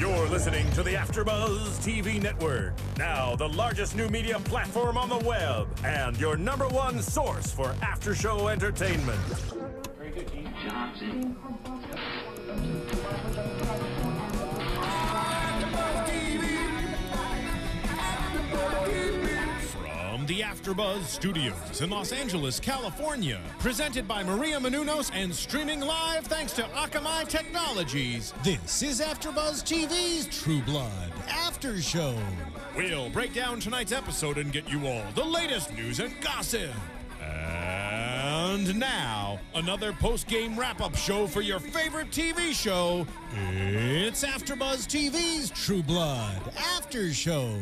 You're listening to the AfterBuzz TV Network, now the largest new media platform on the web, and your #1 source for after-show entertainment. Very good, Keith. Johnson. From the AfterBuzz Studios in Los Angeles, California, presented by Maria Menounos and streaming live thanks to Akamai Technologies, this is AfterBuzz TV's True Blood After Show. We'll break down tonight's episode and get you all the latest news and gossip. And now, another post-game wrap-up show for your favorite TV show. It's AfterBuzz TV's True Blood After Show.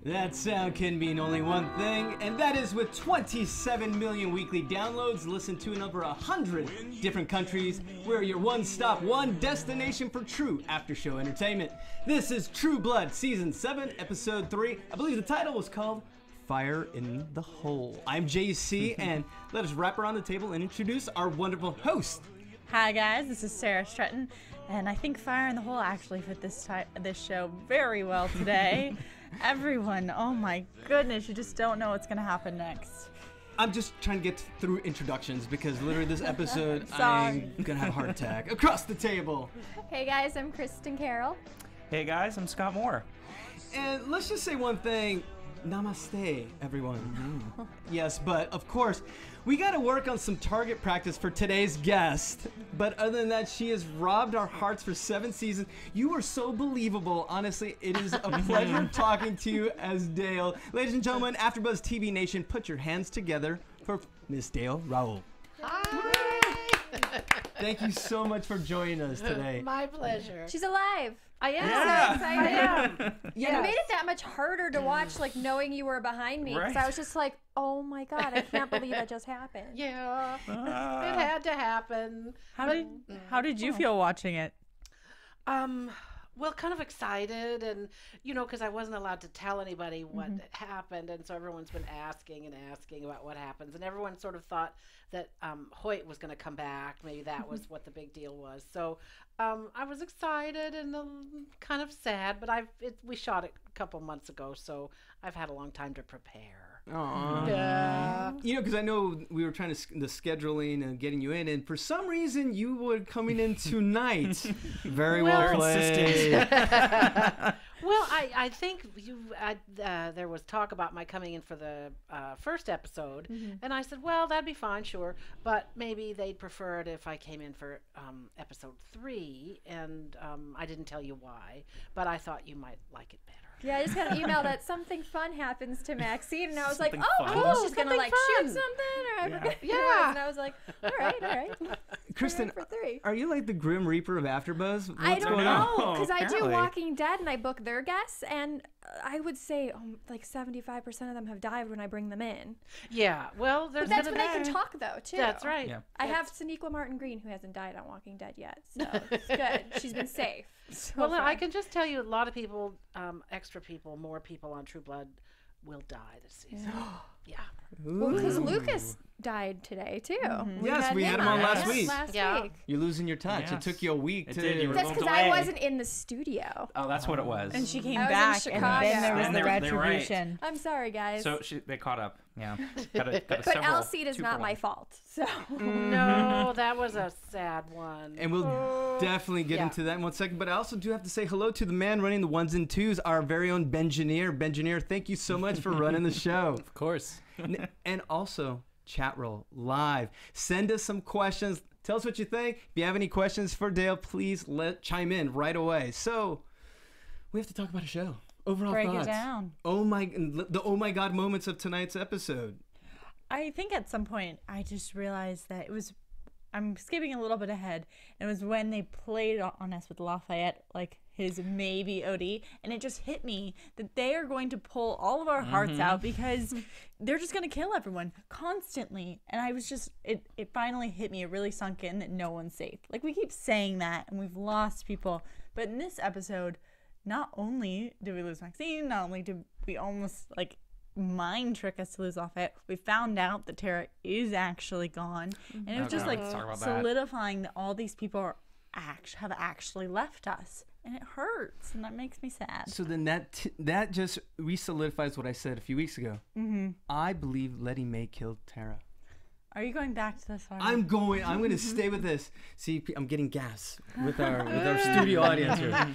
That sound can mean only one thing, and that is with 27 million weekly downloads, listened to in over 100 different countries, we're your one-stop, one destination for true after-show entertainment. This is True Blood, Season 7, Episode 3. I believe the title was called Fire in the Hole. I'm JC, and let us wrap around the table and introduce our wonderful host. Hi guys, this is Sara Stretton, and I think Fire in the Hole actually fit this show very well today. Everyone, oh my goodness, you just don't know what's going to happen next. I'm just trying to get through introductions because literally this episode, I'm going to have a heart attack. Across the table. Hey guys, I'm Kristin Carole. Hey guys, I'm Scott Moore. And let's just say one thing. Namaste, everyone. Yes, but of course, we got to work on some target practice for today's guest. But other than that, she has robbed our hearts for 7 seasons. You are so believable. Honestly, it is a pleasure talking to you as Dale. Ladies and gentlemen, AfterBuzz TV Nation, put your hands together for Miss Dale Raoul. Hi. Thank you so much for joining us today. My pleasure. She's alive. I am. I'm so excited. I am. Yeah. It made it that much harder to watch, like knowing you were behind me, because I was just like, oh my god, I can't believe that just happened. Yeah, it had to happen. How did you feel watching it? Well, kind of excited, and because I wasn't allowed to tell anybody what happened, and so everyone's been asking and asking about what happens, and everyone sort of thought that Hoyt was going to come back. Maybe that was what the big deal was. So I was excited and kind of sad, but we shot it a couple months ago, so I've had a long time to prepare. Aww. Yeah. Because I know we were trying to the scheduling and getting you in, and for some reason you were coming in tonight. Very well played. Well, I think there was talk about my coming in for the first episode, and I said, well, that'd be fine, sure, but maybe they'd prefer it if I came in for episode 3, and I didn't tell you why, but I thought you might like it better. Yeah, I just got an email that something fun happens to Maxine, and I was like, Something oh, fun? cool, she's gonna Something like fun. shoot something, or I forget what it Yeah. was, and I was like, all right. Kristen, For 3. are you like the Grim Reaper of AfterBuzz? What's I don't going on? know, because I do apparently. Walking Dead, and I book their guests, and I would say like 75% of them have died when I bring them in. Yeah, well, there's But that's been when they can talk, though, too. That's right. Yeah. I have Sonequa Martin Green, who hasn't died on Walking Dead yet, so it's good. She's been safe. So Well, far. I can just tell you a lot of people, extra people, more people on True Blood will die this season. Yeah. Well, because Lucas died today, too. Yes, we had him on last week. Last Yeah. week. You're losing your touch. Yes. It took you a week It to. did. You were That's moved because I away. wasn't in the studio. Oh, that's what it was. And she came I was in back, and Chicago. then there was And the they were right. retribution. I'm sorry, guys. So they caught up. Yeah. Got a but several Alcide is 2 not for my 1. fault. So No, that was a sad one. And we'll definitely get into that in 1 second. But I also do have to say hello to the man running the 1s and 2s, our very own Benjineer. Benjineer, thank you so much for running the show. Of course. And also, chat roll live. Send us some questions. Tell us what you think. If you have any questions for Dale, please chime in right away. So, we have to talk about a show. Overall Break thoughts. it down. The oh my god moments of tonight's episode. I think at some point I just realized that I'm skipping a little bit ahead. It was when they played on us with Lafayette, like his maybe OD, and it just hit me that they are going to pull all of our hearts out because they're just going to kill everyone constantly. And I was just, it finally hit me. It really sunk in that no one's safe. Like, we keep saying that, and we've lost people. But in this episode, not only did we lose Maxine, not only did we almost, like, mind trick us to lose Lafayette, we found out that Tara is actually gone. And it was just, like, let's talk about that. solidifying that all these people have actually left us. and it hurts, and that makes me sad. So then that just re-solidifies what I said a few weeks ago. I believe Letty Mae killed Tara. Are you going back to this one? I'm going to stay with this. See, I'm getting gas with our studio audience here.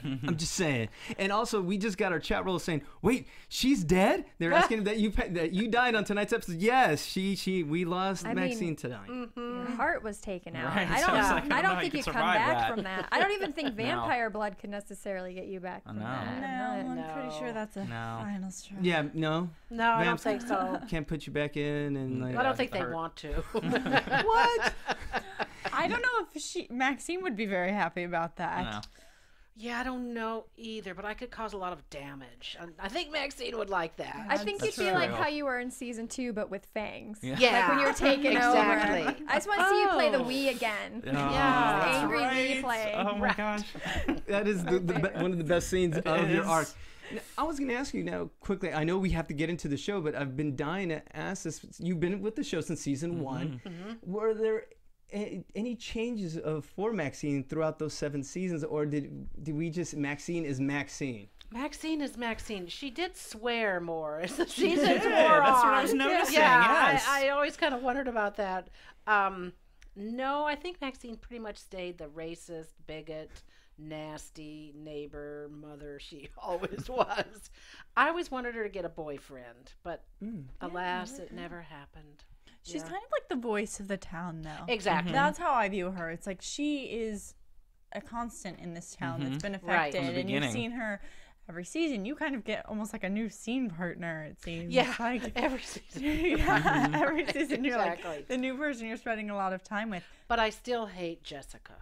I'm just saying. And also, we just got our chat roll saying, "Wait, she's dead?" They're asking that you died on tonight's episode. Yes, we lost Maxine tonight. Your heart was taken out. Right, I so don't. it's like, I don't think you you could come survive back that. from that. I don't even think vampire blood could necessarily get you back from know. that. No, I'm pretty sure that's a No. final straw. Yeah, no. No, I don't Vamps think so. Can't put you back in and like. I don't think they hurt. want to. What? I don't know if Maxine would be very happy about that. No. Yeah, I don't know either, but I could cause a lot of damage. I think Maxine would like that. I think you'd That's be like true. how you were in season 2, but with fangs. Yeah. Yeah, Like when you were taking exactly. over. I just want to see you play the Oh. Wii again. Yeah, that's angry Wii play. Oh my gosh. That is one of the best scenes of your is. arc. Now, I was going to ask you now quickly. I know we have to get into the show, but I've been dying to ask this. You've been with the show since season 1. Were there any changes for Maxine throughout those 7 seasons, or did we just Maxine is Maxine? Maxine is Maxine. She did swear more as the seasons wore on. That's what I was noticing. Yeah, Yes. I always kind of wondered about that. No, I think Maxine pretty much stayed the racist, bigot, nasty neighbor mother she always was. I always wanted her to get a boyfriend, but alas, it never happened. She's kind of like the voice of the town, though. Exactly. That's how I view her. It's like she is a constant in this town that's been Right. affected, From the and you've beginning. seen her every season. You kind of get almost like a new scene partner. It seems. Yeah, Like, every season. yeah, every season you're Exactly. like the new person you're spending a lot of time with. But I still hate Jessica,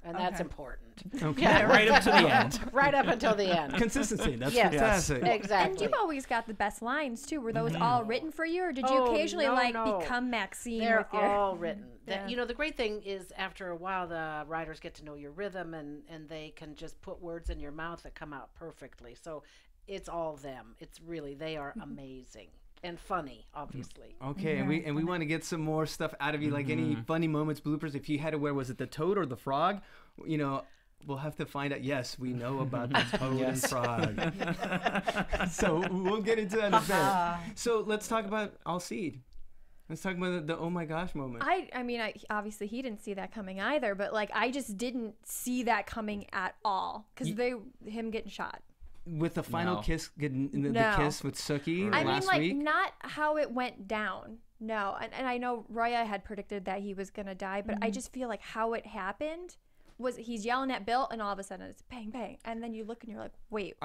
and that's Okay. important. Okay. Yeah, right up to the end. Right up until the end. Consistency. That's Yes. fantastic. Exactly. And you've always got the best lines too. Were those all written for you, or did you Oh, occasionally no. become Maxine They're with your? all written. Yeah. You know, the great thing is after a while, the writers get to know your rhythm, and they can just put words in your mouth that come out perfectly. So it's all them. It's really, they are amazing and funny, obviously. Okay, and we want to get some more stuff out of you, like any funny moments, bloopers. If you had to wear, was it the toad or the frog? You know, we'll have to find out. Yes, we know about the toad and frog. So we'll get into that in a bit. So let's talk about Alcide. Let's talk about the oh my gosh moment. I mean, obviously he didn't see that coming either, but like I just didn't see that coming at all because him getting shot. With the final No. kiss, getting the No. kiss with Sookie I mean, last like week. not how it went down. No, and I know Roya had predicted that he was gonna die, but I just feel like how it happened was he's yelling at Bill, and all of a sudden it's bang bang, and then you look and you're like, wait,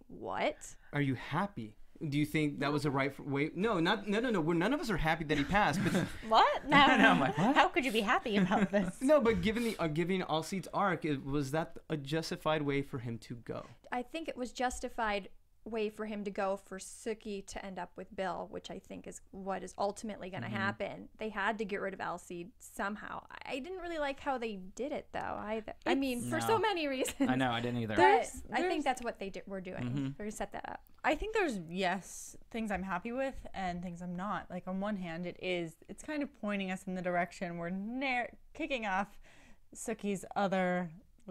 what? Are you happy? Do you think that was the right way? No, no. We're, none of us are happy that he passed. But What? No, I'm like, How could you be happy about this? no, but given Alcide's arc, was that a justified way for him to go? I think it was justified way for him to go for Sookie to end up with Bill, which I think is what is ultimately going to happen. They had to get rid of Alcide somehow. I didn't really like how they did it though either. I mean, for so No. many reasons. I know, I didn't either. But I think that's what they were doing. They're going to set that up. I think there's things I'm happy with and things I'm not. Like on one hand, it's kind of pointing us in the direction we're kicking off Sookie's other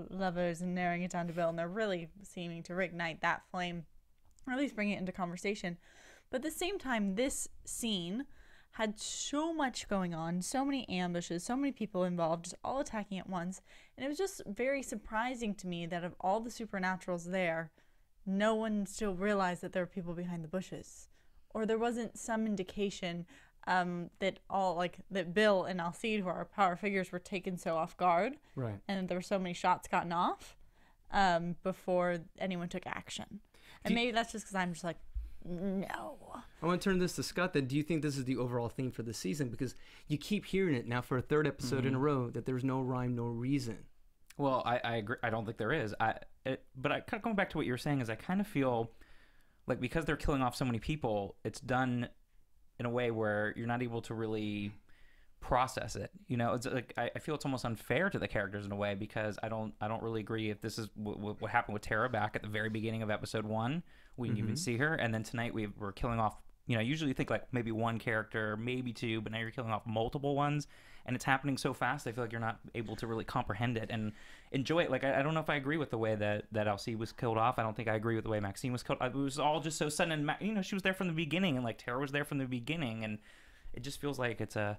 lovers and narrowing it down to Bill, and they're really seeming to reignite that flame, or at least bring it into conversation. But at the same time, this scene had so much going on, so many ambushes, so many people involved, just all attacking at once, and it was just very surprising to me that of all the supernaturals there, no one still realized that there were people behind the bushes, or there wasn't some indication that Bill and Alcide, who are our power figures, were taken so off guard, Right. and there were so many shots gotten off before anyone took action. And maybe that's just because I'm just like, no. I want to turn this to Scott. Then, do you think this is the overall theme for the season? Because you keep hearing it now for a third episode in a row that there's no rhyme, no reason. Well, I agree. I don't think there is. But kind of going back to what you were saying is I kind of feel like because they're killing off so many people, it's done in a way where you're not able to really process it. You know, it's like I feel it's almost unfair to the characters in a way because I don't really agree if this is what happened with Tara back at the very beginning of episode 1. We didn't even see her, and then tonight we're killing off. You know, usually you think like maybe one character, maybe two, but now you're killing off multiple ones, and it's happening so fast. I feel like you're not able to really comprehend it and enjoy it. Like I don't know if I agree with the way that Alcide was killed off. I don't think I agree with the way Maxine was killed. It was all just so sudden. And she was there from the beginning, and like Tara was there from the beginning, and it just feels like it's a.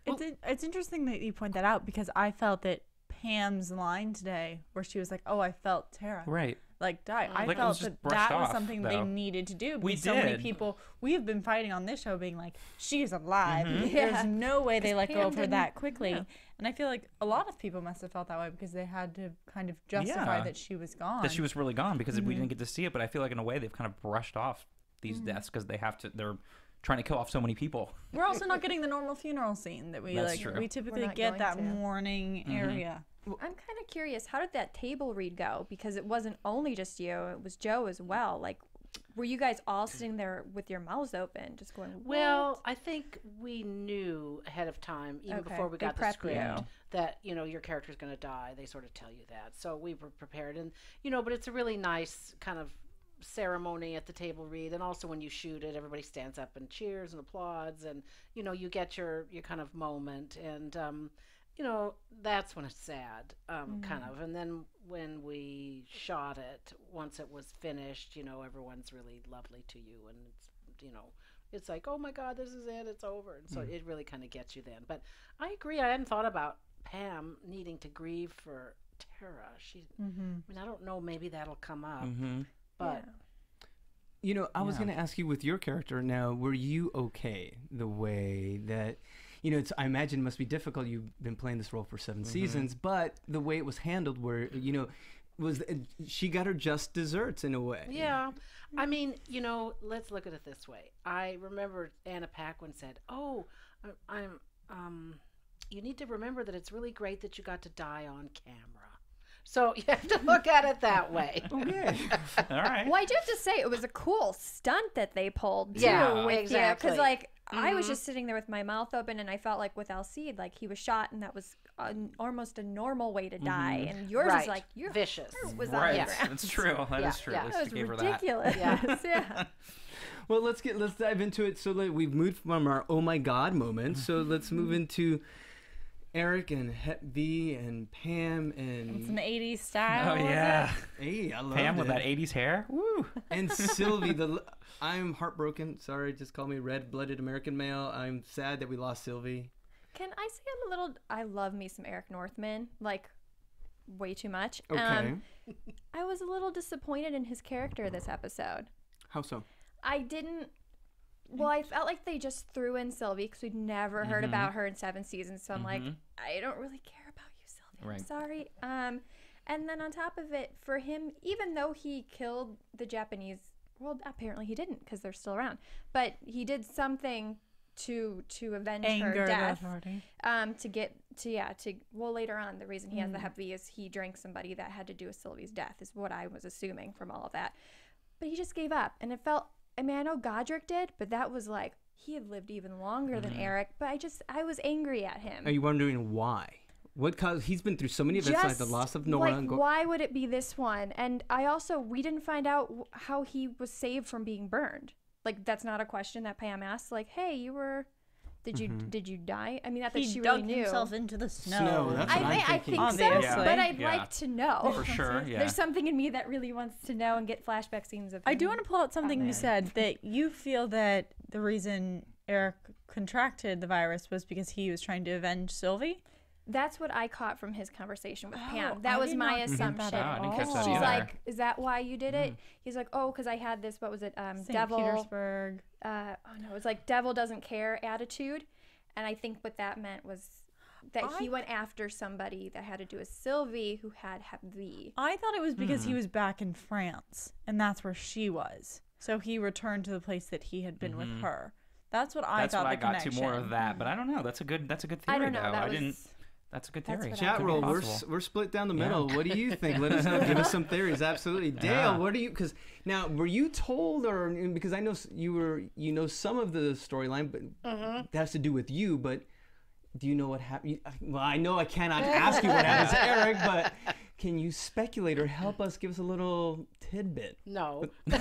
It's interesting that you point that out, because I felt that Pam's line today, where she was like, "Oh, I felt Tara." Right. Like die. I Like, it felt was just that brushed that was off, something though. they needed to do. We Because so many did. people, we have been fighting on this show being like, she's alive. Yeah. There's no way they let go Pam of her didn't- that quickly. yeah. And I feel like a lot of people must have felt that way, because they had to kind of justify Yeah. that she was gone. That she was really gone, because we didn't get to see it. But I feel like in a way they've kind of brushed off these deaths because they're trying to kill off so many people. We're also not getting the normal funeral scene that we That's like. true. We typically We're not get going that to. mourning area. I'm kind of curious, how did that table read go? Because it wasn't only just you, it was Joe as well. Like, were you guys all sitting there with your mouths open, just going, what? Well, I think we knew ahead of time, even Okay, before we they got the prepped script, you. that, your character's going to die. They sort of tell you that. So we were prepared. And, but it's a really nice kind of ceremony at the table read. And also when you shoot it, everybody stands up and cheers and applauds. And, you get your kind of moment. And, that's when it's sad, kind of. And then when we shot it, once it was finished, everyone's really lovely to you. And it's like, oh my God, this is it. It's over. And so it really kind of gets you then. But I agree. I hadn't thought about Pam needing to grieve for Tara. I mean, I don't know. Maybe that'll come up. But I was going to ask you, with your character now, were you okay the way that, I imagine it must be difficult. You've been playing this role for 7 seasons, but the way it was handled, where, she got her just desserts in a way. yeah, I mean, let's look at it this way. I remember Anna Paquin said, "Oh, you need to remember that it's really great that you got to die on camera." So you have to look at it that way. Okay. All right. Well, I do have to say, it was a cool stunt that they pulled, too, Yeah, with exactly. Because, like, I was just sitting there with my mouth open, and I felt like with Alcide, like, he was shot, and that was almost a normal way to die. And yours Right. is like, your Vicious. heart was Right. on the ground. That's true. That is true. yeah. At least That they was gave her ridiculous. Yeah. Well, let's dive into it. So we've moved from our oh my God moment. So let's move into Eric and Hep V and Pam and Some 80s style. Oh, yeah. hey, I love Pam with that 80s hair. Woo. And Sylvie. I'm heartbroken. Sorry, just call me red-blooded American male. I'm sad that we lost Sylvie. Can I say I love me some Eric Northman, like, way too much. Okay. I was a little disappointed in his character this episode. How so? I felt like they just threw in Sylvie because we'd never heard about her in 7 seasons. So I'm like, I don't really care about you, Sylvie. Right. I'm sorry. And then on top of it, for him, even though he killed the Japanese, well, apparently he didn't because they're still around. But he did something to avenge Anger her the death. authority. Well, later on, the reason he has the Hep V is he drank somebody that had to do with Sylvie's death, is what I was assuming from all of that. But he just gave up, and it felt. I mean, I know Godric did, but that was like, he had lived even longer than Eric, but I was angry at him. Are you wondering why? What caused? He's been through so many events, like the loss of Nora. Like, why would it be this one? And we didn't find out how he was saved from being burned. Like, that's not a question that Pam asked. Like, hey, did you die? I mean, not that He she dug really knew. himself into the snow. Snow, that's what I'm I thinking. think so, Obviously. but I'd Yeah. like to know. For sure, yeah. There's something in me that really wants to know and get flashback scenes of I him. do want to pull out something you said, that you feel that the reason Eric contracted the virus was because he was trying to avenge Sylvie. That's what I caught from his conversation with Oh, Pam. That I was did my not get assumption. that at Oh, I didn't catch that She's either. like, "Is that why you did it?" He's like, "Oh, because I had this. What was it? St. Devil. Petersburg. Oh no, it's like devil doesn't care attitude." And I think what that meant was that he went after somebody that had to do with Sylvie, who had Hep V. I thought it was because he was back in France, and that's where she was. So he returned to the place that he had been with her. That's what I That's thought. what I the got connection. to more of that, but I don't know. That's a good theory. I don't know. Though. That's a good That's theory. what Chat Could roll, be we're split down the middle. What do you think? Let us know. Give us some theories. Absolutely, Dale. What do you? Because now, were you told, or because I know you know some of the storyline, but that has to do with you. But do you know what happened? Well, I know I cannot ask you what happened to Eric, but Can you speculate or help us? Give us a little tidbit. No. Do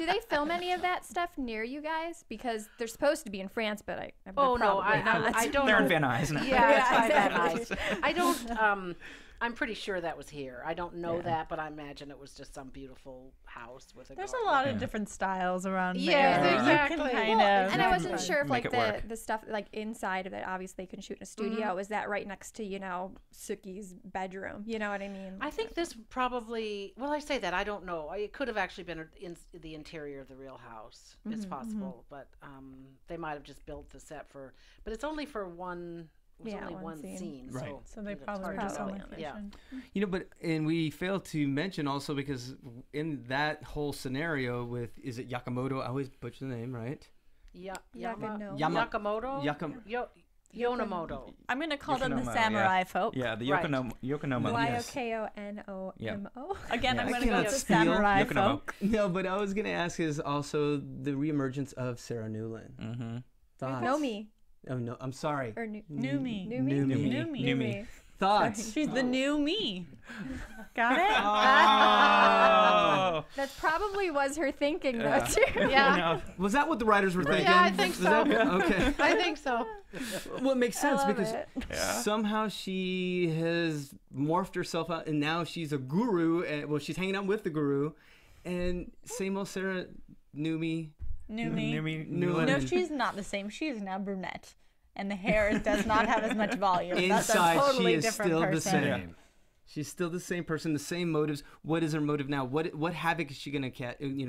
they film any of that stuff near you guys? Because they're supposed to be in France, but I Oh no, I don't. They're know. in Van Nuys now. Yeah, it's by Van exactly. Nuys. I don't. I'm pretty sure that was here. I don't know that, but I imagine it was just some beautiful house with a. There's garden. a lot of different styles around Yeah, there. exactly. You can kind Well, of. and I wasn't sure if Make like it work. the stuff like inside of it, obviously you can shoot in a studio. Is that right next to Sookie's bedroom? You know what I mean? I think this probably. Well, I say that I don't know. It could have actually been in the interior of the real house. It's possible, but they might have just built the set for. But it's only for one. It was only one scene. Right. So they it's probably hard were to just on tell. location. Yeah. And we failed to mention also because in that whole scenario with, is it Yakamoto? I always butcher the name, right? Yakamoto. Yonemoto. I'm going to call them the Yokonomo, samurai folk. Yeah, the Right. Yokonomo. Yokonomo. Again, I'm I going to go cannot with the steal samurai Yokonomo. folk. No, but I was going to ask is also the reemergence of Sarah Newland. Mm-hmm. Thoughts? Nomi. Oh, no, I'm sorry. Or Numi. Numi. Thoughts? She's the new me. Got it? Oh. That probably was her thinking though too. Yeah. Was that what the writers were thinking? Yeah, I think Was so. that- okay. I think so. Well, it makes sense love because it. somehow she has morphed herself out, and now she's a guru. And well, she's hanging out with the guru, and same old Sarah Numi. New me. Newland. No, she's not the same. She is now brunette. And the hair does not have as much volume. That's a Inside, totally she is different still person. the same. She's still the same person, the same motives. What is her motive now? What havoc is she gonna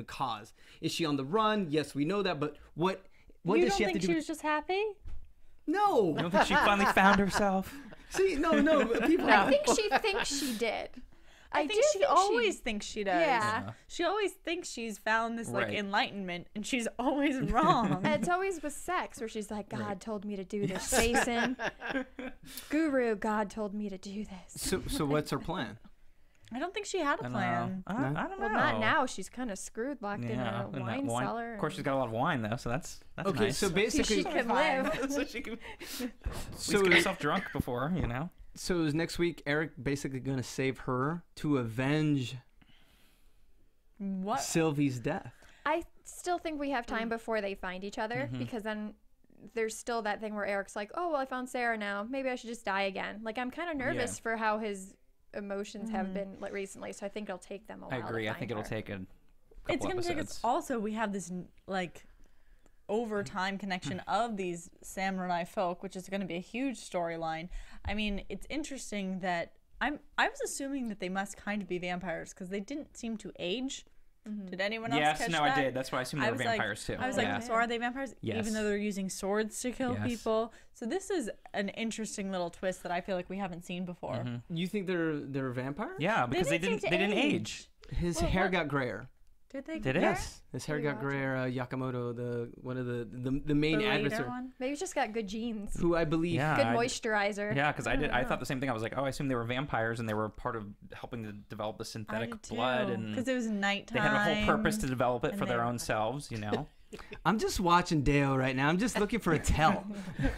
cause? Is she on the run? Yes, we know that. But what You does don't she have to think do? she was just happy? No. You don't think she finally found herself? See, no. People. I think she thinks she did. I think she always thinks she does. Yeah. She always thinks she's found this like Right. enlightenment, and she's always wrong. And it's always with sex where she's like, God told me to do this, Jason. Guru, God told me to do this. So what's her plan? I don't think she had a plan. I don't know. Well, not now. She's kind of screwed, locked in Yeah, a in that wine cellar. Of course, she's got a lot of wine though, so that's Okay, nice. so She basically, can live. so she can so get herself drunk before, you know. So is next week Eric basically going to save her to avenge What? Sylvie's death? I still think we have time before they find each other because then there's still that thing where Eric's like, oh, well, I found Sarah now. Maybe I should just die again. Like, I'm kind of nervous for how his emotions have been like recently, so I think it'll take them a I while. agree. To I find think it'll her. take a It's couple gonna take us. episodes. Also, we have this like over time connection of these samurai folk, which is going to be a huge storyline. I mean, it's interesting that I was assuming that they must kind of be vampires because they didn't seem to age. Did anyone else Yes, catch no, that? I did. That's why I assumed they were was vampires too. I was yeah. like, so are they vampires? Yes. Even though they're using swords to kill Yes. people. So this is an interesting little twist that I feel like we haven't seen before. You think they're vampires? Yeah, because they didn't seem didn't to age. His hair got grayer. Did they? Did it? Yes, his hair got grayer. Yakamoto, one of the main The leader adversary, one? Maybe he's just got good genes. who I believe. Yeah. Good I- moisturizer. Yeah, because I thought the same thing. I was like, oh, I assumed they were vampires and they were part of helping to develop the synthetic blood, and because it was nighttime. they had a whole purpose to develop it and for their they- own selves, you know. I'm just watching Dale right now. I'm just looking for a tell.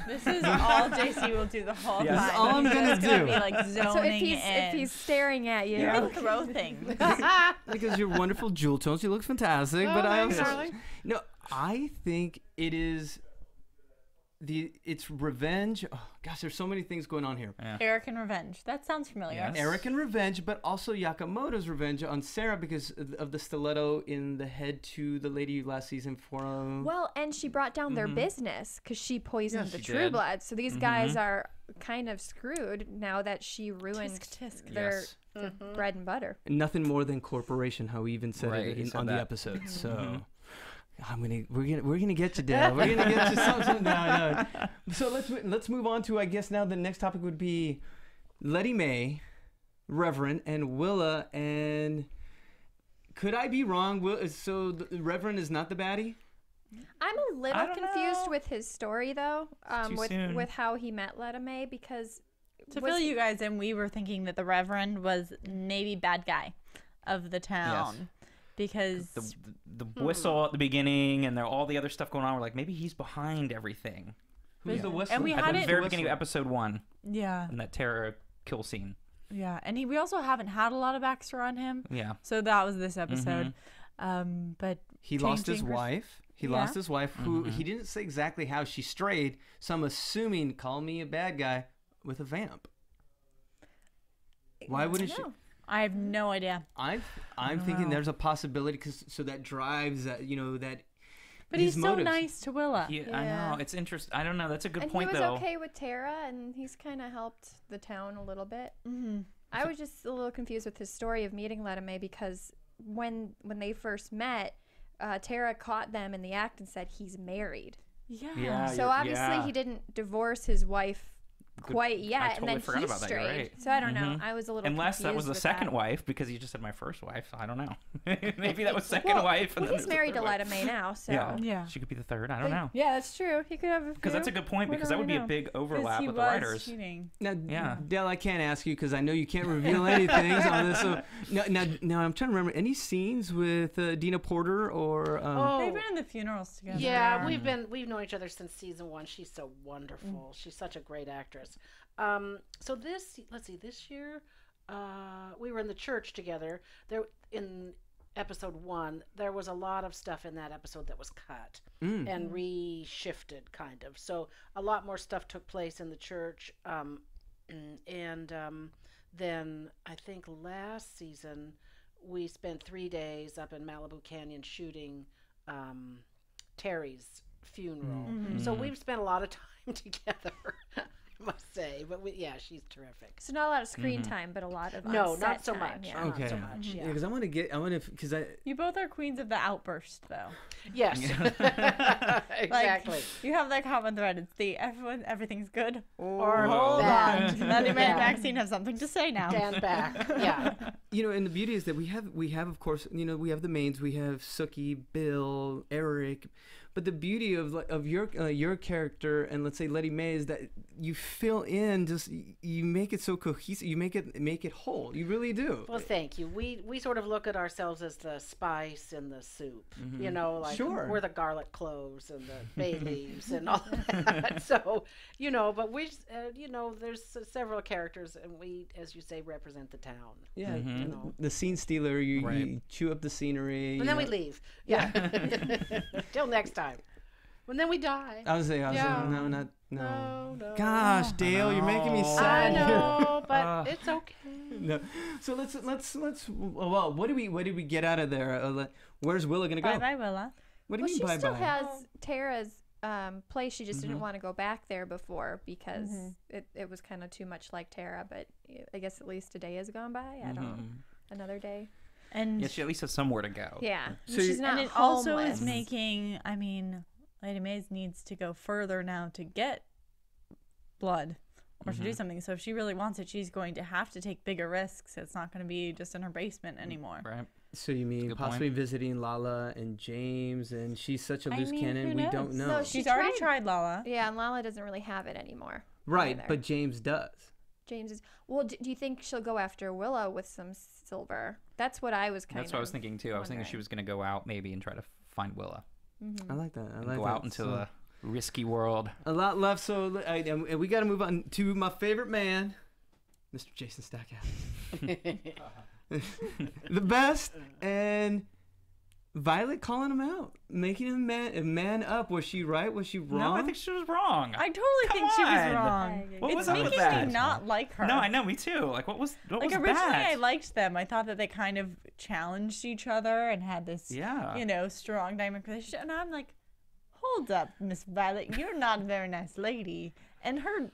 This is all JC will do the whole Yes. time. That's all I'm He's gonna just gonna do. Be like zoning So if in. he's staring at you, You can throw things. Because you're wonderful jewel tones. You look fantastic. But I thanks, also darling. no. I think it is it's revenge. Oh, gosh, there's so many things going on here. Eric and revenge. That sounds familiar. Yes. Eric and revenge, but also Yakamoto's revenge on Sarah because of the stiletto in the head to the lady last season for. well, and she brought down their business because she poisoned Yes, the she True did. Blood. So these guys are kind of screwed now that she ruined Tisk. their Yes. bread and butter. Nothing more than corporation. How he even said Right, it he said on the that. episode. So. We're gonna get you, Dale. We're gonna get you something. No. So let's move on to, I guess now the next topic would be Letty Mae, Reverend, and Willa. And could I be wrong? So the Reverend is not the baddie? I'm a little I don't confused know. with his story though, Too soon. with how he met Letta Mae because To was fill he- you guys in, we were thinking that the Reverend was maybe bad guy of the town. Because The whistle at the beginning and all the other stuff going on. We're like, maybe he's behind everything. Who's the whistle? And we At had the it- very beginning of episode 1, yeah. and that Tara kill scene. Yeah, and we also haven't had a lot of backstory on him. Yeah. So that was this episode. But he lost his changing wife. He lost his wife, who he didn't say exactly how she strayed. So I'm assuming, call me a bad guy, with a vamp. Why wouldn't she? I have no idea. I'm thinking there's a possibility because so that drives that that. But he's so nice to Willa. Yeah, I know. It's interesting. I don't know. That's a good And point, he was though. okay with Tara, and he's kind of helped the town a little bit. I was just a little confused with his story of meeting Letta Mae because when they first met, Tara caught them in the act and said he's married. Yeah. So obviously he didn't divorce his wife quite yet, I totally and then forgot he about that. strayed. You're right. So I don't know. I was a little Unless that was confused the with second that. wife, because you just said my first wife. I don't know. Maybe that was second wife. And Well, then he's there's the married to third wife. Letta Mae now, so Yeah. She could be the third. I don't know. Yeah, that's true. He could have a Because few. that's a good point, because that would be a big overlap he with was the writers. cheating. Now, Yeah. Dale, I can't ask you because I know you can't reveal anything on this. So now I'm trying to remember any scenes with Dina Porter or. They've been in the funerals together. Yeah, we've known each other since season 1. She's so wonderful. She's such a great actress. So this year, we were in the church together. There in episode 1, there was a lot of stuff in that episode that was cut and reshifted, kind of. So a lot more stuff took place in the church. Then I think last season we spent 3 days up in Malibu Canyon shooting Terry's funeral. So we've spent a lot of time together. I must say, but she's terrific. So not a lot of screen time, but a lot of No, on-set not so time, much. Yeah. Okay. Not so much. Yeah, Yeah. because You both are queens of the outburst, though. Yes. Exactly. You have that common thread. It's the everything's good. Or Hold bad. on. Maddie and Yeah. Maxine have something to say now. Stand back. Yeah. and the beauty is that we have of course we have the mains. We have Sookie, Bill, Eric. But the beauty of your character and let's say Letty Mae is that you fill in, just you make it so cohesive. You make it whole. You really do. Well, thank you. We sort of look at ourselves as the spice in the soup. Like Sure. we're the garlic cloves and the bay leaves and all that. So but we there's several characters, and we, as you say, represent the town. Yeah, the scene stealer. You chew up the scenery. And then we leave. Yeah. Till next time. And then we die. I was saying, no. No. Gosh, Dale, you're making me I sad. know, but it's okay. No. So let's. Well, what did we get out of there? Where's Willa gonna go? Bye, Willa. What do you Well, mean she bye still bye? has Tara's place. She just didn't want to go back there before because it was kind of too much like Tara. But I guess at least a day has gone by. I don't know. Another day. And Yeah, she at least has somewhere to go. Yeah. So She's not and it homeless. also is making, Lady Mays needs to go further now to get blood or to do something. So if she really wants it, she's going to have to take bigger risks. It's not going to be just in her basement anymore. Right. So you mean Good possibly point. visiting Lala and James, and she's such a loose cannon. who We knows? don't know. No, She's She already tried- tried Lala. Yeah, and Lala doesn't really have it anymore. Right, either. but James does. James is. Well, do you think she'll go after Willow with some silver? That's what I was kind of. That's what I was thinking, too. I was thinking she was going to go out maybe and try to find Willa. I like that. I And like go that. out into So, the risky world. a lot left. So and we got to move on to my favorite man, Mr. Jason Stackhouse. The best, and Violet calling him out, making him man up. Was she right? Was she wrong? No, I think she was wrong. I totally think she was on. wrong. What It's was up with making that? me not like her. No, I know, me too. Like, what was Like originally, I liked them. I thought that they kind of challenged each other and had this, strong dynamic relationship. And I'm like, hold up, Miss Violet, you're not a very nice lady. And her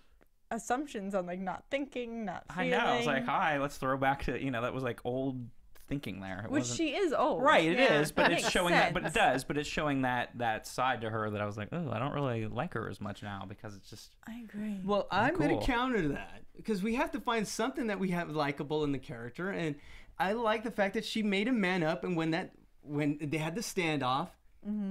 assumptions on like not thinking, not feeling. I know. I was like, hi, let's throw back to that was like old thinking there. It Which wasn't- she is old. Right, it is, but it's makes showing that. But sense. it does, but it's showing that side to her that I was like, oh, I don't really like her as much now because it's just. I agree. Well, I'm going Cool. to counter that because we have to find something that we have likable in the character, and I like the fact that she made him man up, and when they had the standoff,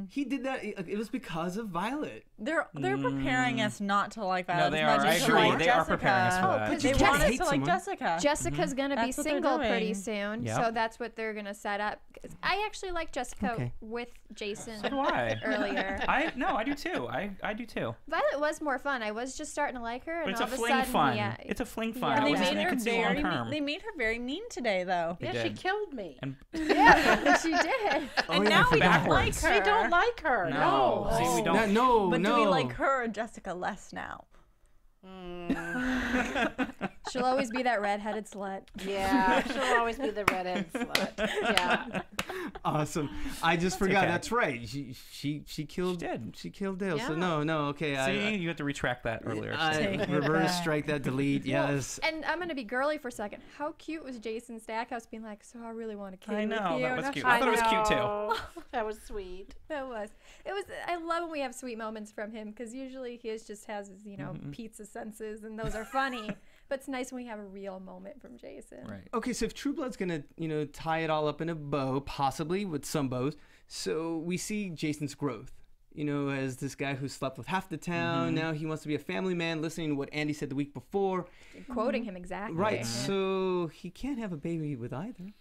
He did that. It was because of Violet. They're preparing us not to like Violet they as much are. as I to agree. like They Jessica. are preparing us for that. but They you want just us hate to like someone. Jessica. Jessica's gonna be That's what they're single pretty doing. soon, Yep. so that's what they're gonna set up. 'Cause I actually like Jessica with Jason So do I. earlier. I do too. I do too. Violet was more fun. I was just starting to like her, and But it's all a of a fling sudden, fun. yeah, It's a fling fun. Yeah, I And they wasn't made her gonna see long very term. they made her very mean today, though. Yeah, she did. killed me. And yeah, she did. And now we don't like her. We don't like her. No. No. See, we don't. No, But no. do we like her or Jessica less now? She'll always be that redheaded slut. Yeah, she'll always be the redhead slut. Yeah. Awesome. I just forgot. okay. That's right. She killed. She did. She killed Dale. So Yeah. no. Okay. See, you have to retract that earlier. Take it reverse back. strike that. Delete. Yes. And I'm gonna be girly for a second. How cute was Jason Stackhouse being like, "So I really want to kill I you know, with you." that was And cute. I I thought it was cute, too. know. That was sweet. It was. I love when we have sweet moments from him because usually he just has his, pizza senses, and those are funny. But it's nice when we have a real moment from Jason. Right. Okay, so if True Blood's gonna, tie it all up in a bow, possibly with some bows, so we see Jason's growth. As this guy who slept with half the town, now he wants to be a family man, listening to what Andy said the week before. Quoting him exactly. Right, so he can't have a baby with either.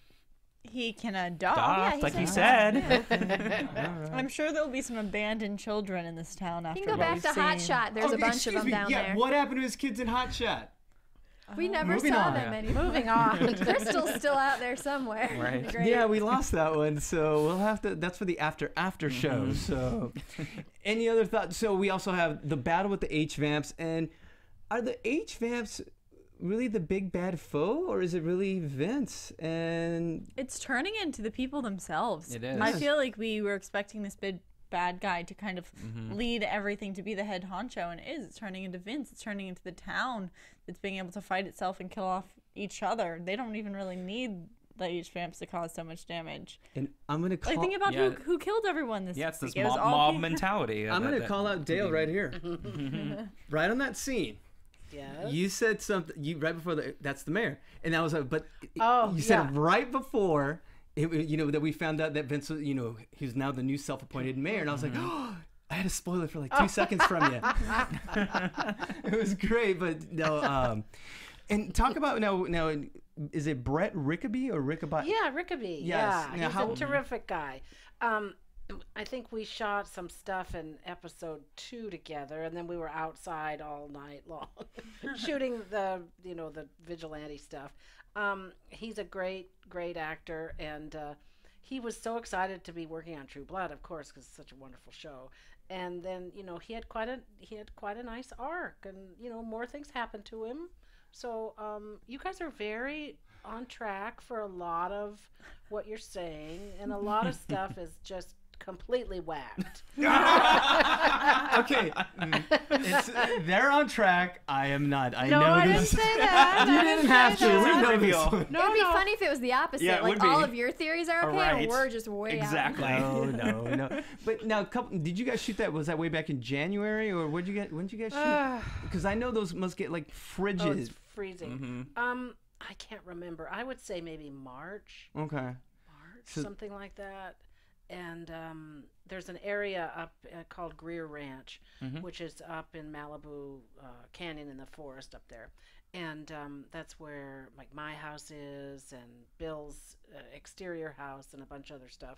He can adopt. yeah, Like he said said. I'm sure there'll be some abandoned children in this town after You can go what back we've to Hot seen. Shot. There's a bunch of them down there. What happened to his kids in Hot Shot? We never Moving saw on. them anymore. Moving on. Crystal's still out there somewhere. Right. Great. Yeah, we lost that one, so we'll have to. That's for the after show. So, any other thoughts? So we also have the battle with the H vamps, and are the H vamps really the big bad foe, or is it really Vince? And It's turning into the people themselves. It is. I feel like we were expecting this big bad guy to kind of lead everything to be the head honcho, and it is. It's turning into Vince. It's turning into the town that's being able to fight itself and kill off each other. They don't even really need the H vamps to cause so much damage. and I'm gonna call. Like, think about Yeah. who killed everyone this Yeah, it's this week. It was all mob people- mentality. I'm gonna call out Dale right here, right on that scene. Yes. You said something. You right before that's the mayor, and that was but Oh, you said yeah. it right before. That we found out that Vince, he's now the new self-appointed mayor, and I was like, oh, I had a spoiler for like 2 seconds from you. It was great, but no. And talk about now. Is it Brett Rickaby or Rickaby? Yeah, Rickaby. Yes. Yeah, Now, he's a terrific guy. I think we shot some stuff in episode 2 together, and then we were outside all night long shooting the vigilante stuff. He's a great actor, and he was so excited to be working on True Blood, of course, because it's such a wonderful show. And then he had quite a nice arc, and more things happened to him. So you guys are very on track for a lot of what you're saying, and a lot of stuff is just completely whacked. Okay, they're on track. I am not. I No, know I this. didn't say that. You didn't have to. We know this. No, It'd be funny if it was the opposite. Yeah, it like would be. all of your theories are okay, Right. and we're just way Exactly. No. But now, did you guys shoot that? Was that way back in January, or when did you guys shoot? Because I know those must get like frigid. Oh, it's freezing. I can't remember. I would say maybe March, Okay. something like that. And there's an area up called Greer Ranch, which is up in Malibu Canyon in the forest up there. And that's where like my house is, and Bill's exterior house, and a bunch of other stuff.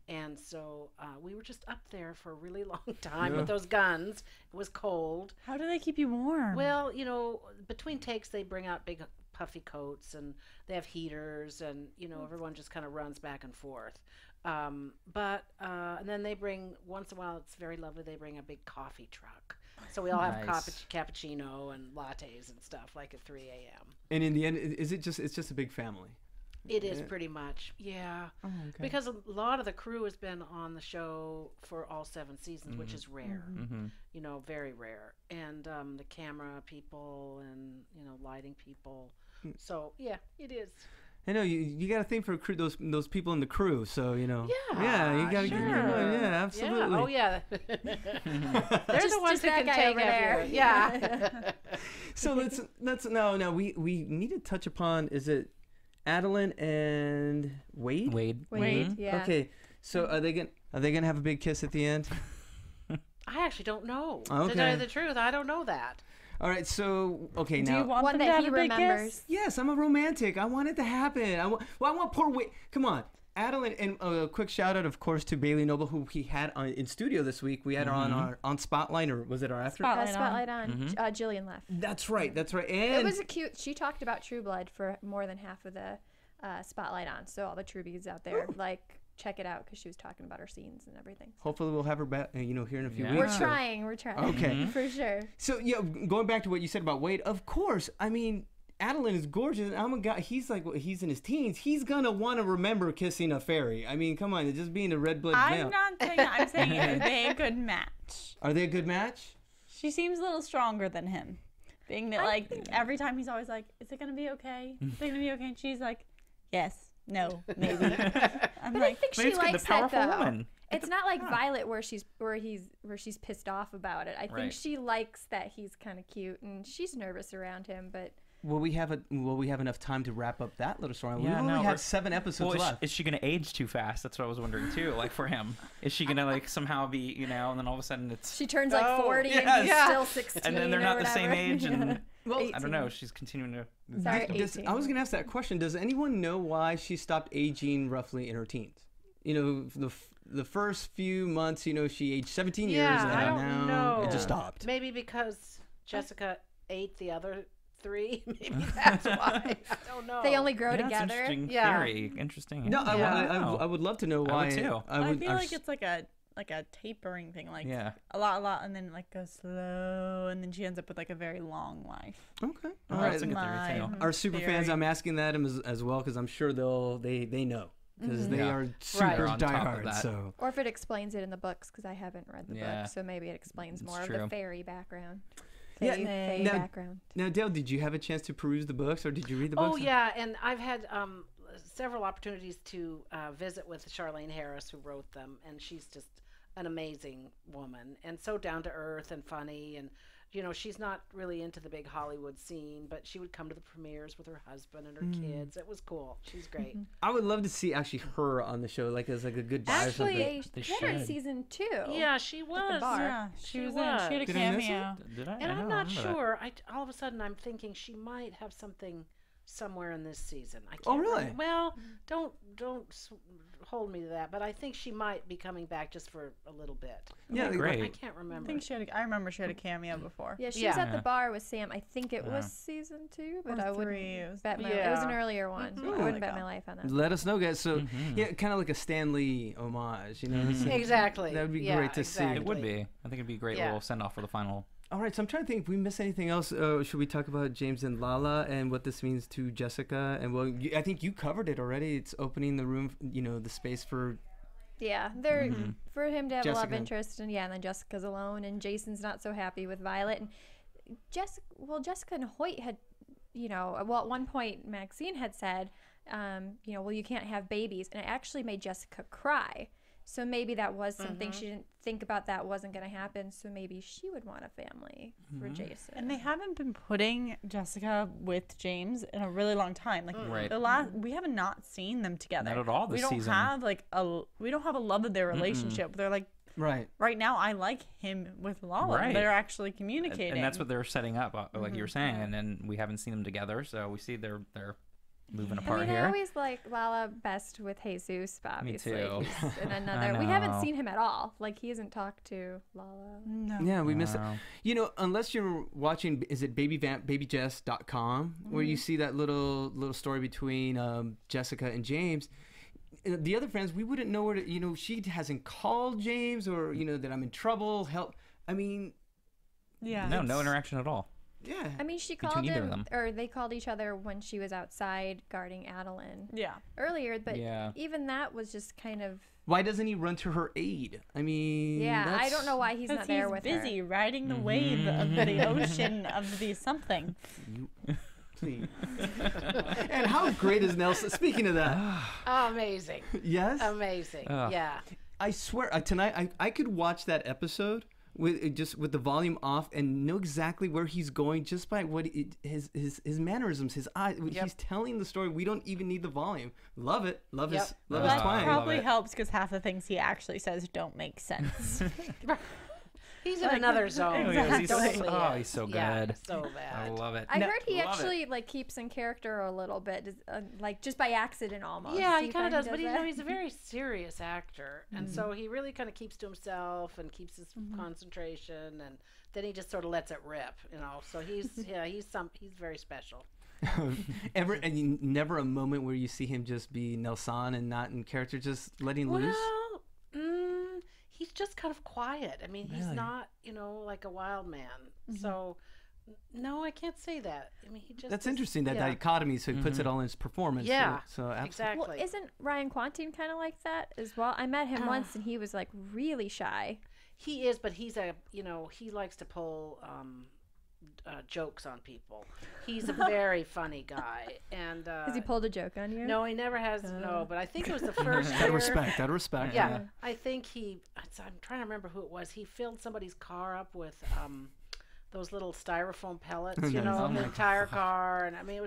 And so we were just up there for a really long time with those guns. It was cold. How do they keep you warm? Well, between takes they bring out big puffy coats, and they have heaters, and everyone just kind of runs back and forth. And then they bring, once in a while, it's very lovely, they bring a big coffee truck. So we all have Nice. cappuccino and lattes and stuff like at 3 a.m. And in the end, it's just a big family? It is pretty much, yeah. Oh, okay. Because a lot of the crew has been on the show for all 7 seasons, which is rare. Very rare. And the camera people and, lighting people. So, yeah, it is. I know you got to think for crew, those people in the crew. So you got to sure. yeah, absolutely. Yeah. Oh, yeah. They're the ones just who that can guy take over there. everyone. Yeah. So let's no we need to touch upon, is it Adeline and Wade? Wade. Wade, yeah. Okay, so are they Are they gonna have a big kiss at the end? I actually don't know. Okay. To tell you the truth, I don't know that. All right, so okay Do now. you want One them to that have he a big remembers. kiss? Yes, I'm a romantic. I want it to happen. I want poor Wade. Come on, Adeline, and a quick shout out, of course, to Bailey Noble, who we had in studio this week. We had her on Spotlight, or was it our after? Spotlight on. Jillian left. That's right. That's right. It And was a cute. She talked about True Blood for more than half of the Spotlight on. So all the Truebies out there, like, check it out because she was talking about her scenes and everything. hopefully we'll have her back. Here in a few Yeah. weeks. We're so- trying. We're trying. Okay. For sure. So yeah, going back to what you said about Wade, of course. I mean, Adeline is gorgeous. And I'm a guy. He's like, he's in his teens. He's gonna want to remember kissing a fairy. I mean, come on, it's just being a red-blooded male. I'm not saying that. I'm saying are they a good match? Are they a good match? She seems a little stronger than him. Being that, like, every time he's always like, is it going to be okay? Is it going to be okay? And she's like, yes, no, maybe. I'm But I like, think But she it's good, the likes that powerful though. woman. It's not like Violet where she's pissed off about it. I think Right. she likes that he's kind of cute and she's nervous around him. But Will we have enough time to wrap up that little story? Yeah, we only no, have we're- 7 episodes Well, left. is she gonna age too fast? That's what I was wondering too. Like for him, is she gonna like somehow be, and then all of a sudden it's, she turns like 40 yes. and he's Yeah. still 16. and then they're or not the same whatever. age, and Well, I don't know. She's continuing to. Sorry, Does- 18. I was gonna ask that question. Does anyone know why she stopped aging roughly in her teens? The first few months, she aged 17 years, Yeah, and I now don't know. it just stopped. Maybe because Jessica ate the other 3. Maybe that's why. I don't know. They only grow Yeah, it's together. interesting Yeah. theory. Interesting. No, Yeah. I would love to know I why. would too. I feel like it's like a tapering thing, like Yeah. a lot, and then like goes slow, and then she ends up with like a very long life. okay. Oh, All that's right. a good theory, too. Our super fans, theory. I'm asking that as well because I'm sure they know because they Yeah. are Right. super They're on top of diehard. that. So Or if it explains it in the books, because I haven't read the Yeah. book, so maybe it explains It's more of true. the fairy background. Yeah, Fae now- background. now, Dale, did you have a chance to peruse the books or did you read the books? Oh yeah, and I've had several opportunities to visit with Charlene Harris, who wrote them, and she's just an amazing woman and so down to earth and funny. And she's not really into the big Hollywood scene, but she would come to the premieres with her husband and her kids. It was cool. She's great. I would love to see actually her on the show, like as like a goodbye or something. Actually, They they had her in should. season 2. Yeah, she was. bar. Yeah, she was in. was. She had a Did I miss cameo. Did I? And I I'm don't not remember that. sure. All of a sudden, I'm thinking she might have something somewhere in this season. I can't Oh, really? remember. Well, don't hold me to that, but I think she might be coming back just for a little bit. Yeah, Okay, like- great. I can't I remember. think I remember she had a cameo before. Yeah, she was Yeah. at the bar with Sam. I think it was Yeah. season 2, but Or I wouldn't 3, it was- bet my It was an Yeah. earlier one. Mhm. I Oh, wouldn't my bet God. my life on that. Let us know, guys. So Mhm. yeah, kind of like a Stan Lee homage, Exactly. That would be Yeah, great to see. It would be. I think it'd be a great Yeah. little send off for the final. All right, so I'm trying to think if we missed anything else. Should we talk about James and Lala and what this means to Jessica? And well, I think you covered it already. It's opening the room, the space for. Yeah, they're Mm-hmm. for him to have a love Jessica. interest, and then Jessica's alone, and Jason's not so happy with Violet, and Jessica and Hoyt had, at one point Maxine had said, well, you can't have babies, and it actually made Jessica cry. So maybe that was something she didn't think about that wasn't going to happen. So maybe she would want a family for Jason. And they haven't been putting Jessica with James in a really long time. Like Right. we have not seen them together. Not at all we this don't season. have we don't have a love of their relationship. They're like Right. right now I like him with Lala. Right. They're actually communicating. And that's what they're setting up, like you were saying. And then we haven't seen them together, so we see they're moving apart I here. always like Lala best with Jesus, but obviously. too. He's in I another. We haven't know. seen him at all. Like, he hasn't talked to Lala. No. Yeah, we missed it. Wow. Unless you're watching, is it babybjess.com, where you see that little story between Jessica and James. The other friends, we wouldn't know where to, she hasn't called James or, that I'm in trouble, help. I mean, Yeah. No interaction at all. yeah. I mean, she Between called either of him, them. or they called each other when she was outside guarding Adeline Yeah. earlier, but Yeah. even that was just kind of. Why doesn't he run to her aid? I mean, Yeah, I that's- don't know why he's not Because there he's with busy her. riding the wave of the ocean of the something. Please. And how great is Nelson? Speaking of that, Amazing. yes, Amazing. Ugh. Yeah. I swear, tonight I could watch that episode with the volume off and know exactly where he's going just by what his mannerisms, his eyes. He's telling the story. We don't even need the volume. Love it. Love his That twang. probably helps because half the things he actually says don't make sense. He's in another zone. Exactly. He's so good. Yeah, so bad. I love it. I heard he actually like keeps in character a little bit, like just by accident almost. Yeah, Do he you kind of find does, but that? he's a very serious actor, and so he really kind of keeps to himself and keeps his concentration, and then he just sort of lets it rip, So he's he's very special. Never a moment where you see him just be Nelson and not in character, just letting loose. He's just kind of quiet. I mean, he's not, like a wild man. So, no, I can't say that. I mean, he just. That's interesting, that dichotomy. So he puts it all in his performance. Yeah. So absolutely. Exactly. Well, isn't Ryan Quantin kind of like that as well? I met him once, and he was like really shy. He is, but he's he likes to pull jokes on people. He's a very funny guy, and Has he pulled a joke on you? no, he never has. No, but I think it was the first Out year. of respect. Yeah, I think I'm trying to remember who it was. He filled somebody's car up with those little styrofoam pellets, the entire car, and I mean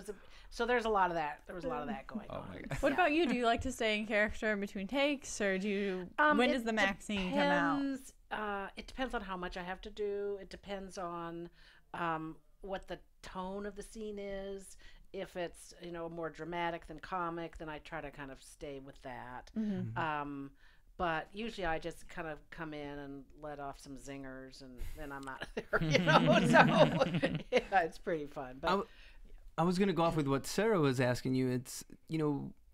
so there's a lot of that. There was a lot of that going on. What about you? Do you like to stay in character in between takes, or do you? When does the Maxine come out? It depends on how much I have to do. It depends on what the tone of the scene is. If it's more dramatic than comic, then I try to kind of stay with that. But usually I just kind of come in and let off some zingers, and then I'm out of there. So yeah, it's pretty fun. But I was going to go off with what Sarah was asking you. It's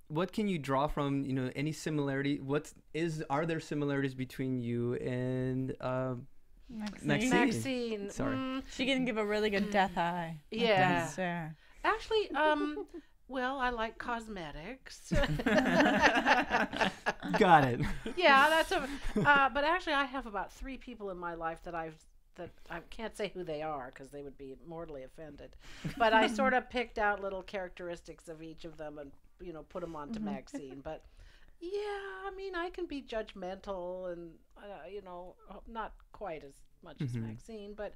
what can you draw from any similarity? Are there similarities between you and Maxine? Sorry, she can give a really good death eye. Yeah. Actually, well, I like cosmetics. Got it. Yeah, that's but actually, I have about 3 people in my life that I can't say who they are because they would be mortally offended. But I sort of picked out little characteristics of each of them and put them onto Maxine. But yeah, I mean, I can be judgmental and not quite as much as Maxine, but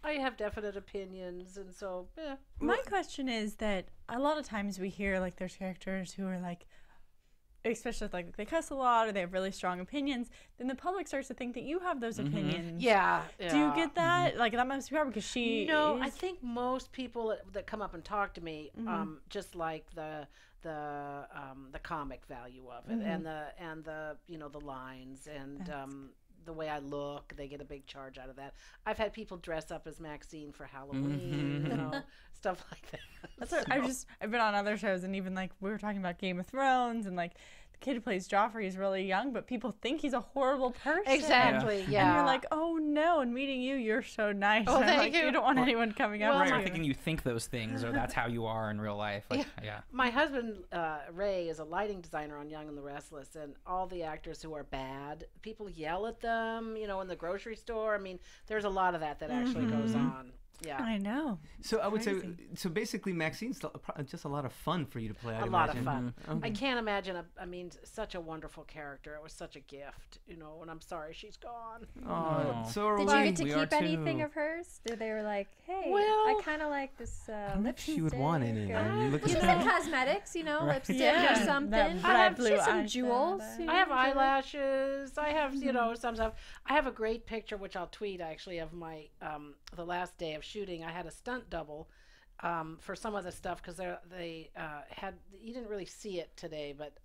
I have definite opinions, and so yeah. My question is that a lot of times we hear like there's characters who are like, especially like they cuss a lot or they have really strong opinions, then the public starts to think that you have those opinions. Yeah. Do you get that? Like that must be hard because she. No, I think most people that come up and talk to me just like the comic value of it and the the lines and the way I look. They get a big charge out of that. I've had people dress up as Maxine for Halloween, stuff like that. That's what I've been on other shows, and even like we were talking about Game of Thrones, and like the kid who plays Joffrey is really young, but people think he's a horrible person. Exactly. Yeah. And you're like, oh no. And meeting you, you're so nice. Oh, and I'm thank like, you. don't want anyone coming up Right, to or you. thinking you think those things, or that's how you are in real life. Like, yeah. My husband, Ray, is a lighting designer on Young and the Restless, and all the actors who are bad, people yell at them, in the grocery store. I mean, there's a lot of that actually goes on. Yeah. I know. So I would say, so basically Maxine's just a lot of fun for you to play. A lot of fun. I can't imagine, such a wonderful character. It was such a gift, and I'm sorry she's gone. Oh, so are Did we. you get to We are keep anything too. of hers? They were like, hey, Well, I kind of like this I don't know if lipstick. she would want any. I mean, look Well, at she that. said cosmetics, lipstick Yeah, or that something. bright blue She has some eyeshadow. jewels. I have eyelashes. I have, some stuff. I have a great picture, which I'll tweet actually, of my the last day of shooting. I had a stunt double for some of the stuff because they had. You didn't really see it today, but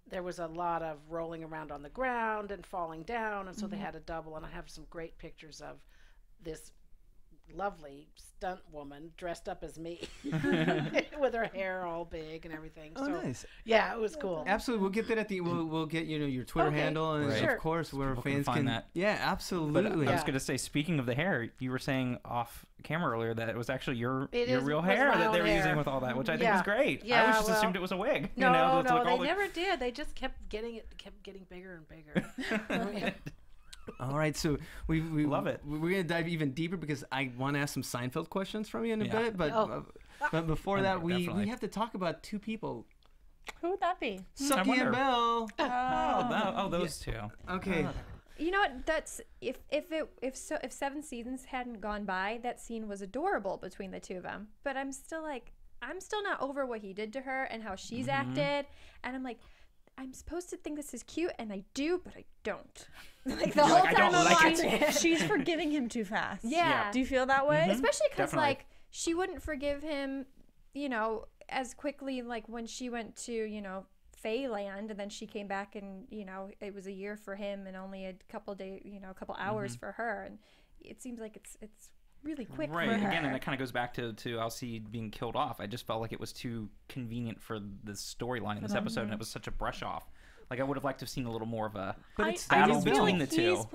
there was a lot of rolling around on the ground and falling down, and so they had a double. And I have some great pictures of this lovely stunt woman dressed up as me with her hair all big and everything. Oh, so, nice. Yeah, it was cool. Absolutely, we'll get that at the. We'll get your Twitter Okay. handle, and Right. Sure. of course where People can fans find can. that. Yeah, But absolutely. I was going to say, speaking of the hair, you were saying off camera earlier that it was actually your It real was hair my that they own were hair. using with all that, which I think Yeah. was great. I Yeah, always just well, assumed it was a wig. No, to look they all the- never did. They just kept getting bigger and bigger. All right, so we Love it. We're gonna dive even deeper because I want to ask some Seinfeld questions from you in a Yeah. bit, but Oh. but before I that, know, we definitely. have to talk about 2 people, Who would that be? Sookie wonder. and Belle. Oh, those two. Okay, You know what? That's if 7 seasons hadn't gone by, that scene was adorable between the two of them. But I'm still not over what he did to her and how she's acted. And I'm like, I'm supposed to think this is cute, and I do, but I don't. Like the whole like, I time don't I'm like watching it. it. She's forgiving him too fast. Yeah. Do you feel that way? Especially because Definitely. like she wouldn't forgive him, you know, as quickly like when she went to, you know, Feyland, and then she came back and, you know, it was a year for him and only a couple days, you know, a couple hours for her, and it seems like it's really quick Right. for her. Again, and it kind of goes back to Alcide being killed off. I just felt like it was too convenient for the storyline in this episode, and it was such a brush off. Like I would have liked to have seen a little more of a battle just feel between like the two.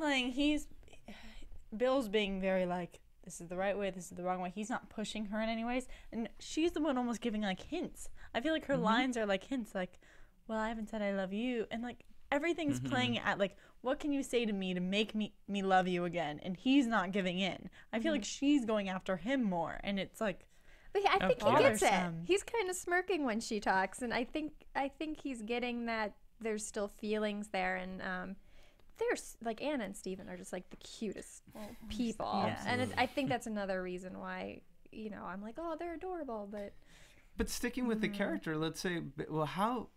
Bill's being very like, this is the right way, this is the wrong way. He's not pushing her in any ways, and she's the one almost giving like hints. I feel like her lines are like hints, like, well, I haven't said I love you, and like everything's playing at like, what can you say to me to make me love you again? And he's not giving in. I feel like she's going after him more, and it's like, But I think he gets it. bothersome. He's kind of smirking when she talks, and I think he's getting that there's still feelings there, and there's like Anna and Steven are just like the cutest people, Yeah. and I think that's another reason why, you know, I'm like, oh, they're adorable, But sticking with the character, let's say, well, how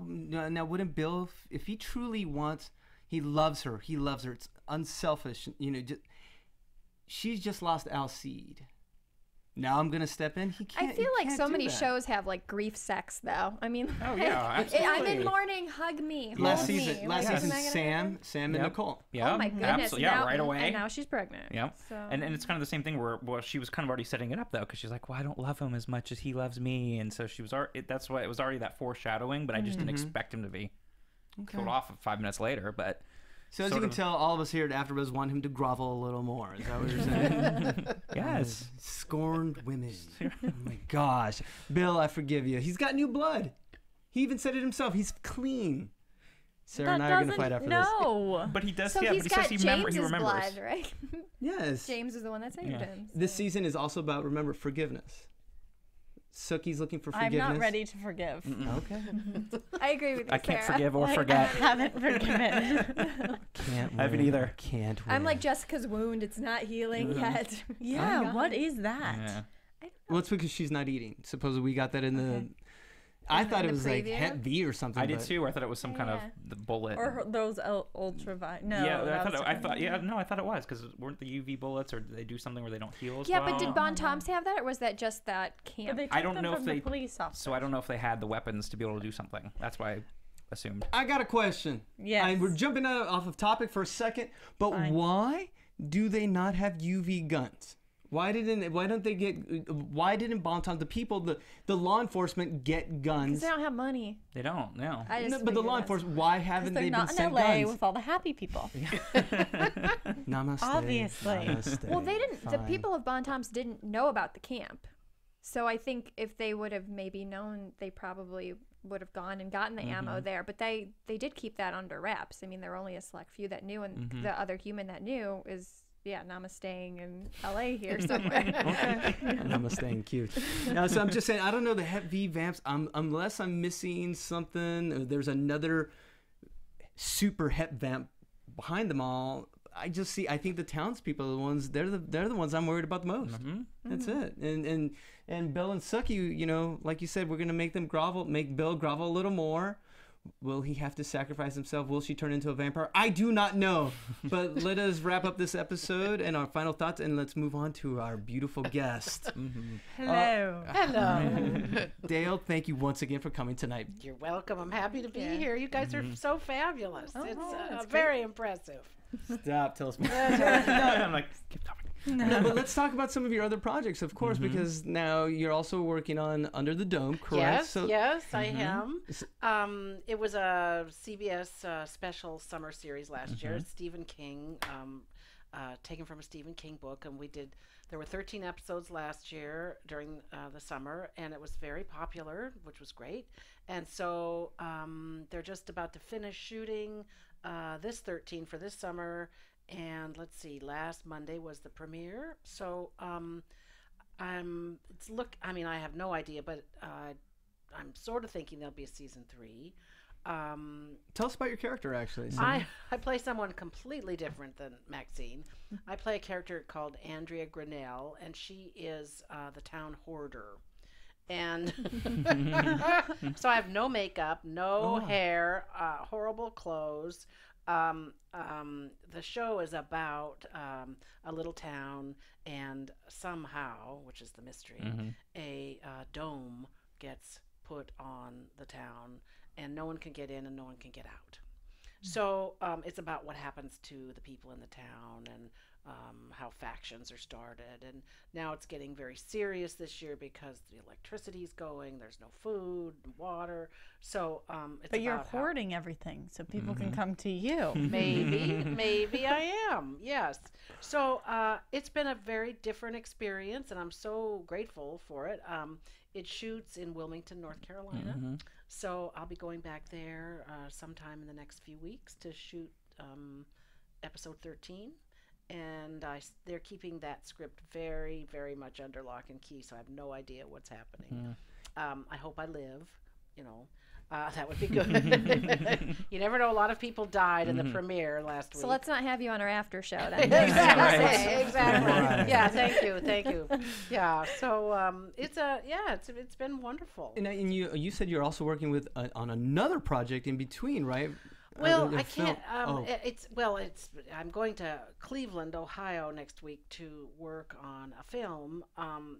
now wouldn't Bill, if he truly wants, he loves her, it's unselfish, you know, she's just lost Alcide. Now I'm gonna step in. He can't. I feel he like can't so do many that. shows have like grief sex though. I mean, Oh yeah, I'm absolutely. in mourning, hug me, hold Last me. season, Like, last isn't season, that gonna Sam happen? and Nicole. Yeah. Oh my goodness! Absolutely. Yeah, now, right away. And now she's pregnant. Yeah, So. and it's kind of the same thing where she was kind of already setting it up though, because she's like, well, I don't love him as much as he loves me, and so she was already. That's why it was already that foreshadowing, but I just didn't expect him to be killed off 5 minutes later. But So as you sort can of- tell, all of us here at AfterBuzz want him to grovel a little more. Is that what you're saying? yes, Scorned women. Oh my gosh, Bill, I forgive you. He's got new blood. He even said it himself. He's clean. Sarah and I are gonna fight after this. No. but he does. So yeah, he's but he got says he remembers. James's blood, right? Yes. James is the one that saved Yeah. him. This season is also about, remember, forgiveness. Sookie's looking for I'm forgiveness. not ready to forgive. Okay. I agree with you, I can't Sarah. forgive or I forget. haven't forgiven. Can't I haven't either. Can't win. I'm like Jessica's wound. It's not healing yet. Yeah, what is that? Yeah. Well, it's because she's not eating. Supposedly we got that in the... I thought in it the was like preview? Hep B or something. I did but- too. I thought it was some kind of Yeah. the bullet. Or those ultraviolet. No. yeah, that I was thought. different. Yeah, no, I thought it was because weren't the UV bullets, or did they do something where they don't heal as Yeah, well? but did Bon Toms have that, or was that just that camp? But they I took don't them know if from they. the police officer. So I don't know if they had the weapons to be able to do something. That's why I assumed. I got a question. Yes. We're jumping off of topic for a second, but Fine. why do they not have UV guns? Why didn't Bon Tom, the people, the law enforcement get Because guns? they don't have money. They don't. No. I just No, but the figured law that's- enforcement, why haven't They're they been not in sent LA guns? with all the happy people. Namaste. Obviously. Namaste. Well, they didn't. The Fine. people of Bon Toms didn't know about the camp, so I think if they would have maybe known, they probably would have gone and gotten the ammo there. But they did keep that under wraps. I mean, there were only a select few that knew, and the other human that knew is namasteing in LA here somewhere. Namaste and cute. Now, so I'm just saying, I don't know the Hep V vamps. Unless I'm missing something, or there's another super Hep vamp behind them all. I think the townspeople are the ones. They're the ones I'm worried about the most. That's it. And Bill and Sookie, you know, like you said, we're gonna make Bill grovel a little more. Will he have to sacrifice himself? Will she turn into a vampire? I do not know. But let us wrap up this episode and our final thoughts, and let's move on to our beautiful guest. Hello. Hello. Dale, thank you once again for coming tonight. You're welcome. I'm happy to be here. You guys are so fabulous. It's that's very impressive. Stop. Tell us more. I'm like, keep talking. No, but let's talk about some of your other projects, of course, because now you're also working on Under the Dome, correct? Yes, I am. It was a CBS special summer series last year. Stephen King, taken from a Stephen King book, and there were 13 episodes last year during the summer, and it was very popular, which was great. And so they're just about to finish shooting this 13 for this summer. And let's see, last Monday was the premiere. So I have no idea, but I'm sort of thinking there'll be a season 3. Tell us about your character, actually. I play someone completely different than Maxine. I play a character called Andrea Grinnell, and she is the town hoarder. And so I have no makeup, no hair, horrible clothes. The show is about a little town, and somehow, which is the mystery, a dome gets put on the town, and no one can get in and no one can get out. So it's about what happens to the people in the town, and how factions are started. And now it's getting very serious this year because the electricity's going, there's no food, water. So it's But you're about how- hoarding everything so people can come to you. Maybe I am. Yes. So it's been a very different experience, and I'm so grateful for it. It shoots in Wilmington, North Carolina. So I'll be going back there sometime in the next few weeks to shoot episode 13. And they're keeping that script very, very much under lock and key, so I have no idea what's happening. I hope I live, you know. That would be good. You never know. A lot of people died in the premiere last week. So let's not have you on our after show then. Exactly. Right. Yeah. Thank you. Yeah. So it's been wonderful. And you said you're also working with on another project in between, right? Well, I can't. I'm going to Cleveland, Ohio next week to work on a film.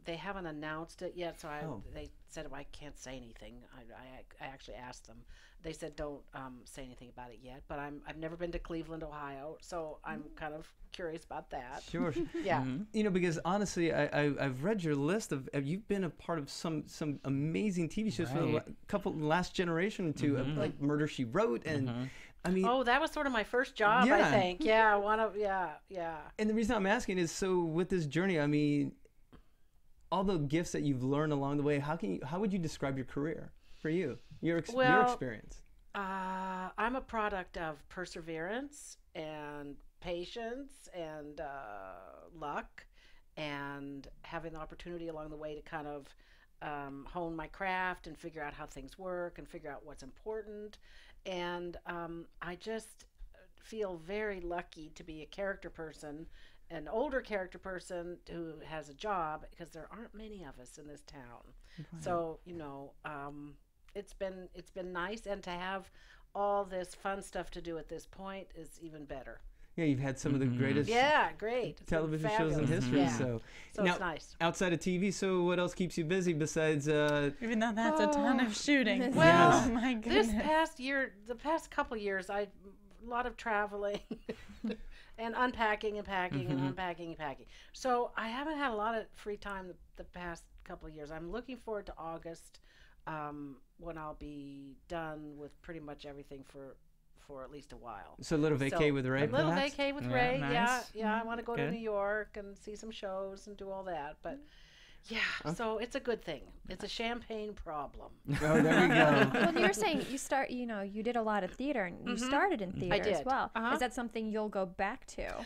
They haven't announced it yet, so they said I can't say anything. I actually asked them. They said don't say anything about it yet. But I've never been to Cleveland, Ohio, so I'm kind of curious about that. Sure. Yeah. You know, because honestly, I've read your list of you've been a part of some amazing TV shows for the last generation too, like Murder, She Wrote, and I mean, that was sort of my first job, I think. Yeah, yeah. And the reason I'm asking is so with this journey, I mean, all the gifts that you've learned along the way, how would you describe your career for you, your experience? I'm a product of perseverance and patience and luck, and having the opportunity along the way to kind of hone my craft and figure out how things work and figure out what's important. And I just feel very lucky to be a character person, an older character person who has a job, because there aren't many of us in this town. Right. So, you know, it's been nice, and to have all this fun stuff to do at this point is even better. Yeah, you've had some of the greatest television shows in history. Yeah. So now, it's nice. Outside of TV, so what else keeps you busy besides... Even though that's a ton of shooting. Well, oh my goodness. the past couple years, a lot of traveling and unpacking and packing and unpacking and packing. So I haven't had a lot of free time the past couple of years. I'm looking forward to August when I'll be done with pretty much everything for at least a while. So a little vacay with Ray, A little perhaps? vacay with Ray, nice. yeah. I want to go to New York and see some shows and do all that. But yeah, so it's a good thing. It's a champagne problem. Oh, there we go. Well, you were saying you did a lot of theater, and you started in theater as well. Is that something you'll go back to?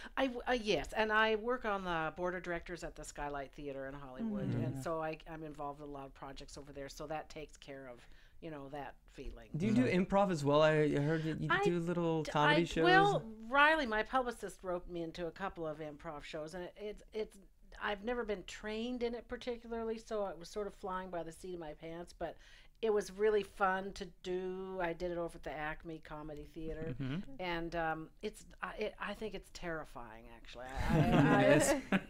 Yes, and I work on the board of directors at the Skylight Theater in Hollywood, and so I'm involved in a lot of projects over there, so that takes care of, you know, that feeling. Do you do improv as well? I heard that you do little comedy shows. Well, Riley, my publicist, roped me into a couple of improv shows, and it's I've never been trained in it particularly, so it was sort of flying by the seat of my pants, but it was really fun to do. I did it over at the Acme Comedy Theater, and I think it's terrifying, actually.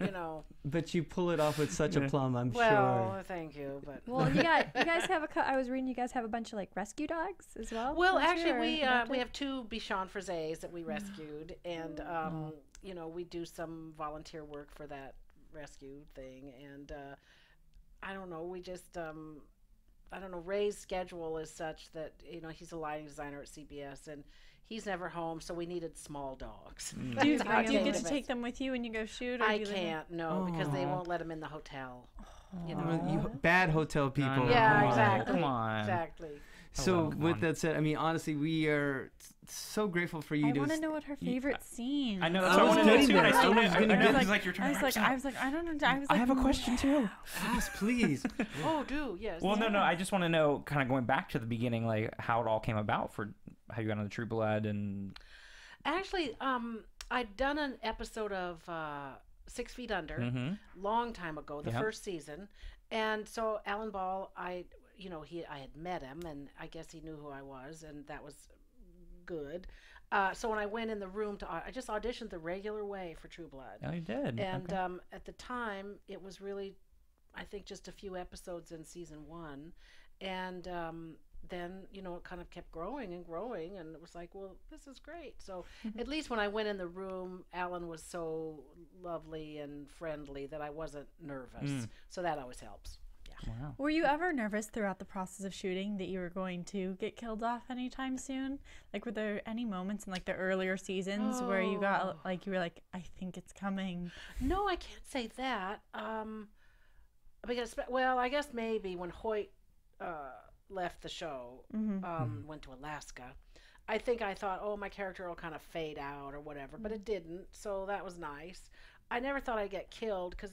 You know. But you pull it off with such aplomb, I'm sure. Well, thank you. But well, you guys have I was reading you guys have a bunch of like rescue dogs as well. Well, actually, we have 2 Bichon Frisés that we rescued, and you know, we do some volunteer work for that rescue thing, and I don't know, we just I don't know, Ray's schedule is such that, you know, he's a lighting designer at CBS, and he's never home, so we needed small dogs. Do you get to take them with you when you go shoot? Or I can't, because they won't let them in the hotel. You know, bad hotel people. Yeah, exactly. Come on. Exactly. So with that said, I mean, honestly, we are so grateful for you I to. want to know what her favorite scene. I know that's I what was I wanted to getting do too. there. I I was gonna know get- it's like you're trying to wrap I was like, I don't know. I was I like, have a question too. Ask, please. Oh, do yes. Well, no. I just want to know, kind of going back to the beginning, like how it all came about for how you got on the True Blood and. Actually, I'd done an episode of 6 Feet Under long time ago, the first season, and so Alan Ball, I had met him, and I guess he knew who I was, and that was good. So when I went in the room I just auditioned the regular way for True Blood. Oh, you did. And Okay. at the time, it was really, I think, just a few episodes in season 1, and then it kind of kept growing and growing, and it was like, well, this is great. So at least when I went in the room, Alan was so lovely and friendly that I wasn't nervous. So that always helps. Wow. were you ever nervous throughout the process of shooting that you were going to get killed off anytime soon? Like, were there any moments in like the earlier seasons where you got like, you were like, I think it's coming? No, I can't say that. Because, well, I guess maybe when Hoyt left the show, went to Alaska, I think I thought, oh, my character will kind of fade out or whatever, but it didn't, so that was nice. I never thought I'd get killed, because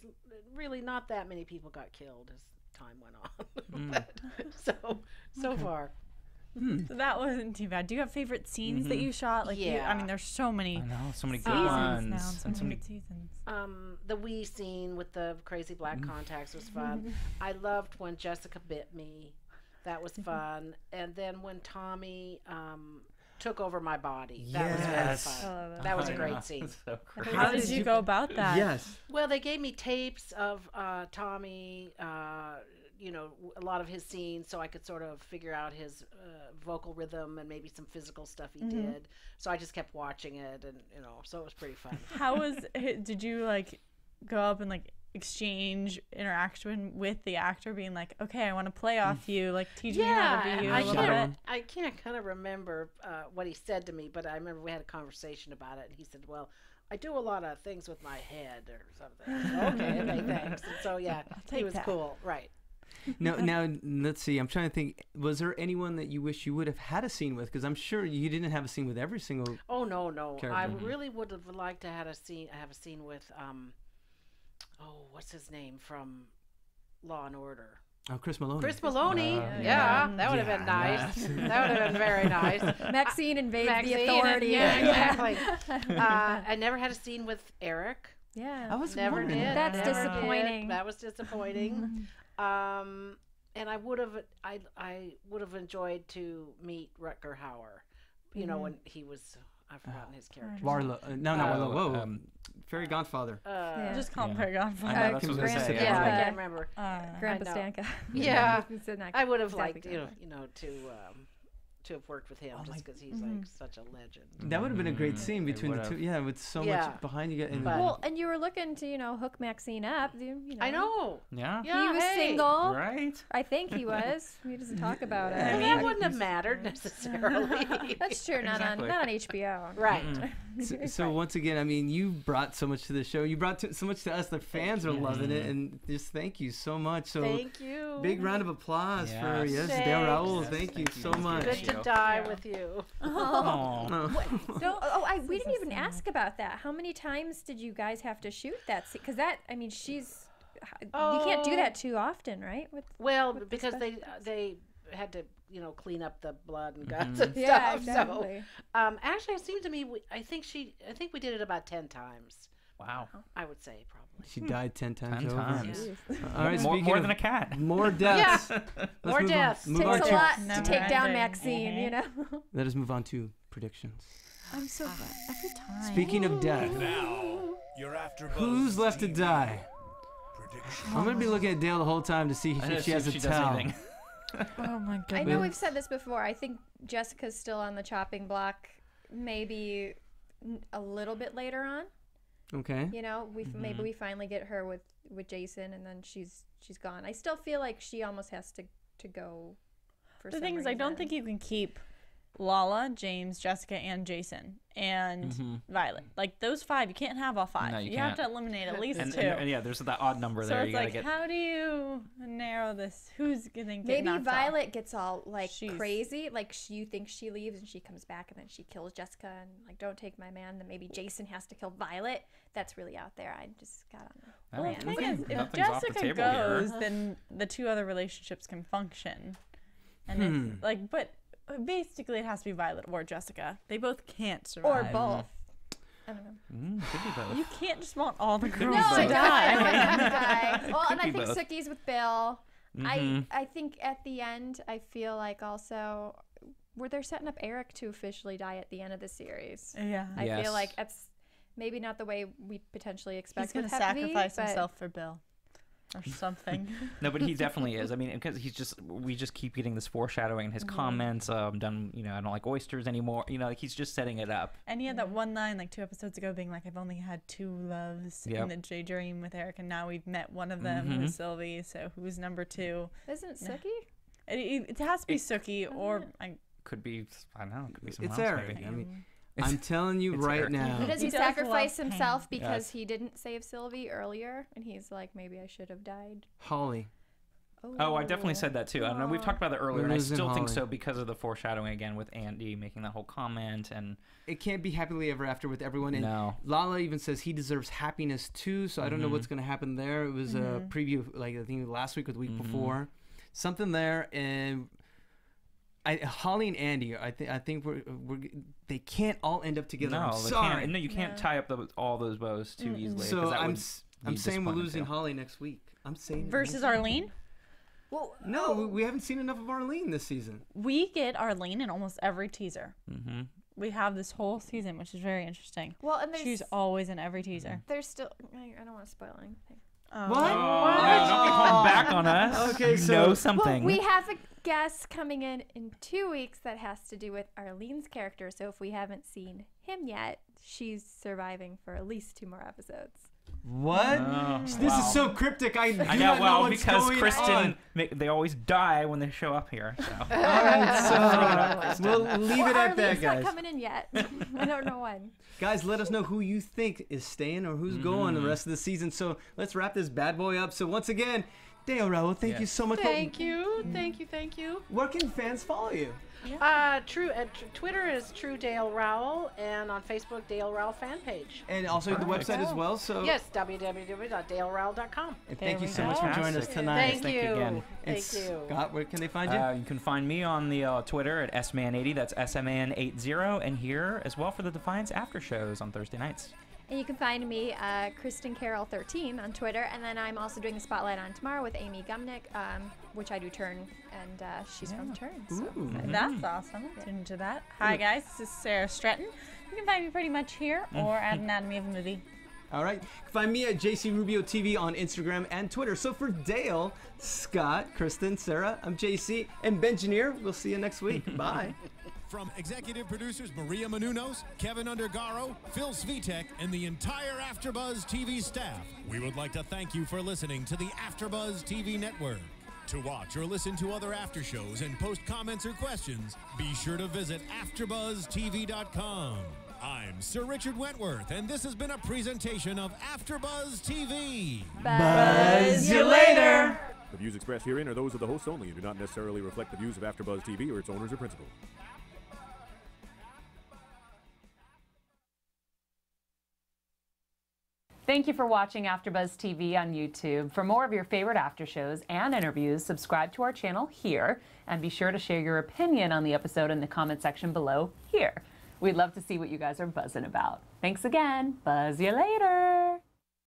really not that many people got killed as time went on. But, so far. So that wasn't too bad. Do you have favorite scenes that you shot? Like, Yeah. I mean, there's so many I know, so many good seasons ones. now, and so and many good seasons. The wee scene with the crazy black contacts was fun. I loved when Jessica bit me. That was fun. And then when Tommy took over my body. That was very Yes. fun. That was a great scene. So great. How did you go about that? Yes. Well, they gave me tapes of Tommy, a lot of his scenes, so I could sort of figure out his vocal rhythm and maybe some physical stuff he did. So I just kept watching it, and so it was pretty fun. How was it? Did you like go up and like exchange interaction with the actor, being like, okay, I want to play off you, like teach me how to be you a little bit? I can't kind of remember what he said to me, but I remember we had a conversation about it, and he said, well, I do a lot of things with my head or something. Okay, thanks. And so, yeah, he was cool. Right. Now, let's see. I'm trying to think. Was there anyone that you wish you would have had a scene with? Because I'm sure you didn't have a scene with every single. Oh, no. Character. I really would have liked to have a scene with, what's his name from Law and Order? Oh, Chris Maloney. Chris Maloney. That would have been nice. That would have been very nice. Maxine invades the Maxine, authority. yeah, exactly. I never had a scene with Eric. Yeah. I was Never wondering did. that. That's Never did. disappointing. That was disappointing. And I would have enjoyed to meet Rutger Hauer. When he was, I've forgotten his character. Warlow. No, not Warlow. Whoa. um, Fairy Godfather. Just call him Yeah. Paragon. I know, that's what I was gonna Grandpa. say. Yeah, I Yeah. can't remember. Grandpa I know. Stanka. Yeah, It's not I would have exactly liked Grandpa. to have worked with him just because he's like such a legend. That would have been a great scene They between the would've. two. Yeah, with so Yeah. much behind you. And But- Well, and you were looking to, hook Maxine up. I know. Yeah. Yeah, He was hey. single. Right. I think he was. He doesn't talk about it. Well, that wouldn't have mattered necessarily. That's true. Not Exactly. on HBO. Right. So once again, I mean, you brought so much to the show. You brought so much to us. The fans are loving it, and just thank you so much. So Thank you. big round of applause for Yes. Dale Raoul. Thanks. Thank you Thank you. so Good much. Good to you. die with you. Oh. No, we didn't even ask about that. How many times did you guys have to shoot that? Because she's. You can't do that too often, right? Well, with the because special they had to clean up the blood and guts and Yeah, stuff. exactly. So actually, it seemed to me I think we did it about 10 times. Wow. I would say probably. She died 10 times 10 over. times. All right, More speaking than a of cat. more deaths. Yeah. Let's More move on- deaths. move on Takes a to- lot to Never take down ending. Maxine, Let us move on to predictions. I'm so glad every time. Speaking of death, Now, your AfterBuzz who's left to TV die? prediction. I'm gonna be looking at Dale the whole time to see I know, if she has a does towel. anything. Oh my I goodness. know we've said this before. I think Jessica's still on the chopping block. Maybe a little bit later on. Okay. Maybe we finally get her with Jason, and then she's gone. I still feel like she almost has to go. For The some thing is, I don't reason. think you can keep Lala, James, Jessica, and Jason, and Violet. Like those 5, you can't have all 5. No, you have to eliminate at least 2. And yeah, there's that odd number so there. it's You gotta like, get. how do you narrow this? Who's gonna get Maybe knocked Violet off? gets all like crazy, like you think she leaves and she comes back and then she kills Jessica and like don't take my man. Then maybe Jason has to kill Violet. That's really out there. I just got on. Well, the thing is, if Nothing's off the Jessica table goes, here. then the 2 other relationships can function. And if, like, but basically it has to be Violet or Jessica. They both can't survive. Or both. I don't know. Could be both. You can't just want all the girls No, to I die. definitely die. Well, and I be think both. Sookie's with Bill. I think at the end, I feel like also where they're setting up Eric to officially die at the end of the series. Yeah. I Yes. feel like that's maybe not the way we potentially expect. He's going to with Hep V, sacrifice but- himself for Bill. Or something. No, but he definitely is. I mean, because we just keep getting this foreshadowing in his comments. Done, I don't like oysters anymore. Like he's just setting it up. And he had that one line like 2 episodes ago being like, I've only had 2 loves in the J Dream with Eric, and now we've met one of them with Sylvie, so who's number 2? Isn't it Sookie? It has to be Sookie, or Could be, I don't know, it could be someone It's else Eric. maybe. I mean, I'm telling you It's right Eric. now. Does he He does sacrifice love himself pain. because Yes. he didn't save Sylvie earlier? And he's like, maybe I should have died. Holly. Oh, I definitely said that too. I don't know. We've talked about that earlier, and I Losing still think Holly. so because of the foreshadowing again with Andy making that whole comment and. It can't be happily ever after with everyone. And No. Lala even says he deserves happiness too. So I don't know what's going to happen there. It was a preview, like I think last week or the week before, something there. And Holly and Andy, I think they can't all end up together. No, I'm they sorry. can't. No, you can't tie up all those bows too easily. So 'cause that I'm would I'm be saying we're disappointing losing too. Holly next week. I'm saying it versus next week. Arlene. Well, No, we haven't seen enough of Arlene this season. We get Arlene in almost every teaser. Mm-hmm. We have this whole season, which is very interesting. well, and there's She's always in every teaser. there's still. I don't want to spoil anything. What? Yeah, don't be holding back on us. Okay, you so- know Well, something. we have a guest coming in 2 weeks that has to do with Arlene's character. So if we haven't seen him yet, she's surviving for at least 2 more episodes. What? Oh, This wow. is so cryptic. I do I not know, know well, what's because going Kristin, on. they always die when they show up here. So. All right, so we'll leave it at that, Arlene's not guys. coming in yet. I don't know when. Guys, let us know who you think is staying or who's going the rest of the season. So let's wrap this bad boy up. So once again, Dale Raoul, thank you Yes. so much. Thank you. Thank you. Where can fans follow you? Twitter is True Dale Raoul, and on Facebook, Dale Raoul fan page. And also the website as well. So Yes, www.daleRaoul.com. And thank you so we much for go. joining us Fantastic. tonight. Thank Thank you you. again. And Thank you. Scott, where can they find you? You can find me on the Twitter at sman80. That's SMN80, and here as well for the Defiance after shows on Thursday nights. And you can find me, Kristin Carole 13 on Twitter. And then I'm also doing the Spotlight on tomorrow with Amy Gumnick, which I do Turn, and she's from Turn. So. That's awesome. Tune into that. Hi, guys. This is Sara Stretton. You can find me pretty much here or at Anatomy of a Movie. All right. You can find me at JC Rubio TV on Instagram and Twitter. So for Dale, Scott, Kristin, Sarah, I'm JC, and Benjineer. We'll see you next week. Bye. From executive producers Maria Menounos, Kevin Undergaro, Phil Svitek, and the entire AfterBuzz TV staff, we would like to thank you for listening to the AfterBuzz TV network. To watch or listen to other after shows and post comments or questions, be sure to visit AfterBuzzTV.com. I'm Sir Richard Wentworth, and this has been a presentation of AfterBuzz TV. Buzz you later. The views expressed herein are those of the hosts only and do not necessarily reflect the views of AfterBuzz TV or its owners or principals. Thank you for watching AfterBuzz TV on YouTube. For more of your favorite after shows and interviews, subscribe to our channel here, and be sure to share your opinion on the episode in the comment section below here. We'd love to see what you guys are buzzing about. Thanks again. Buzz you later.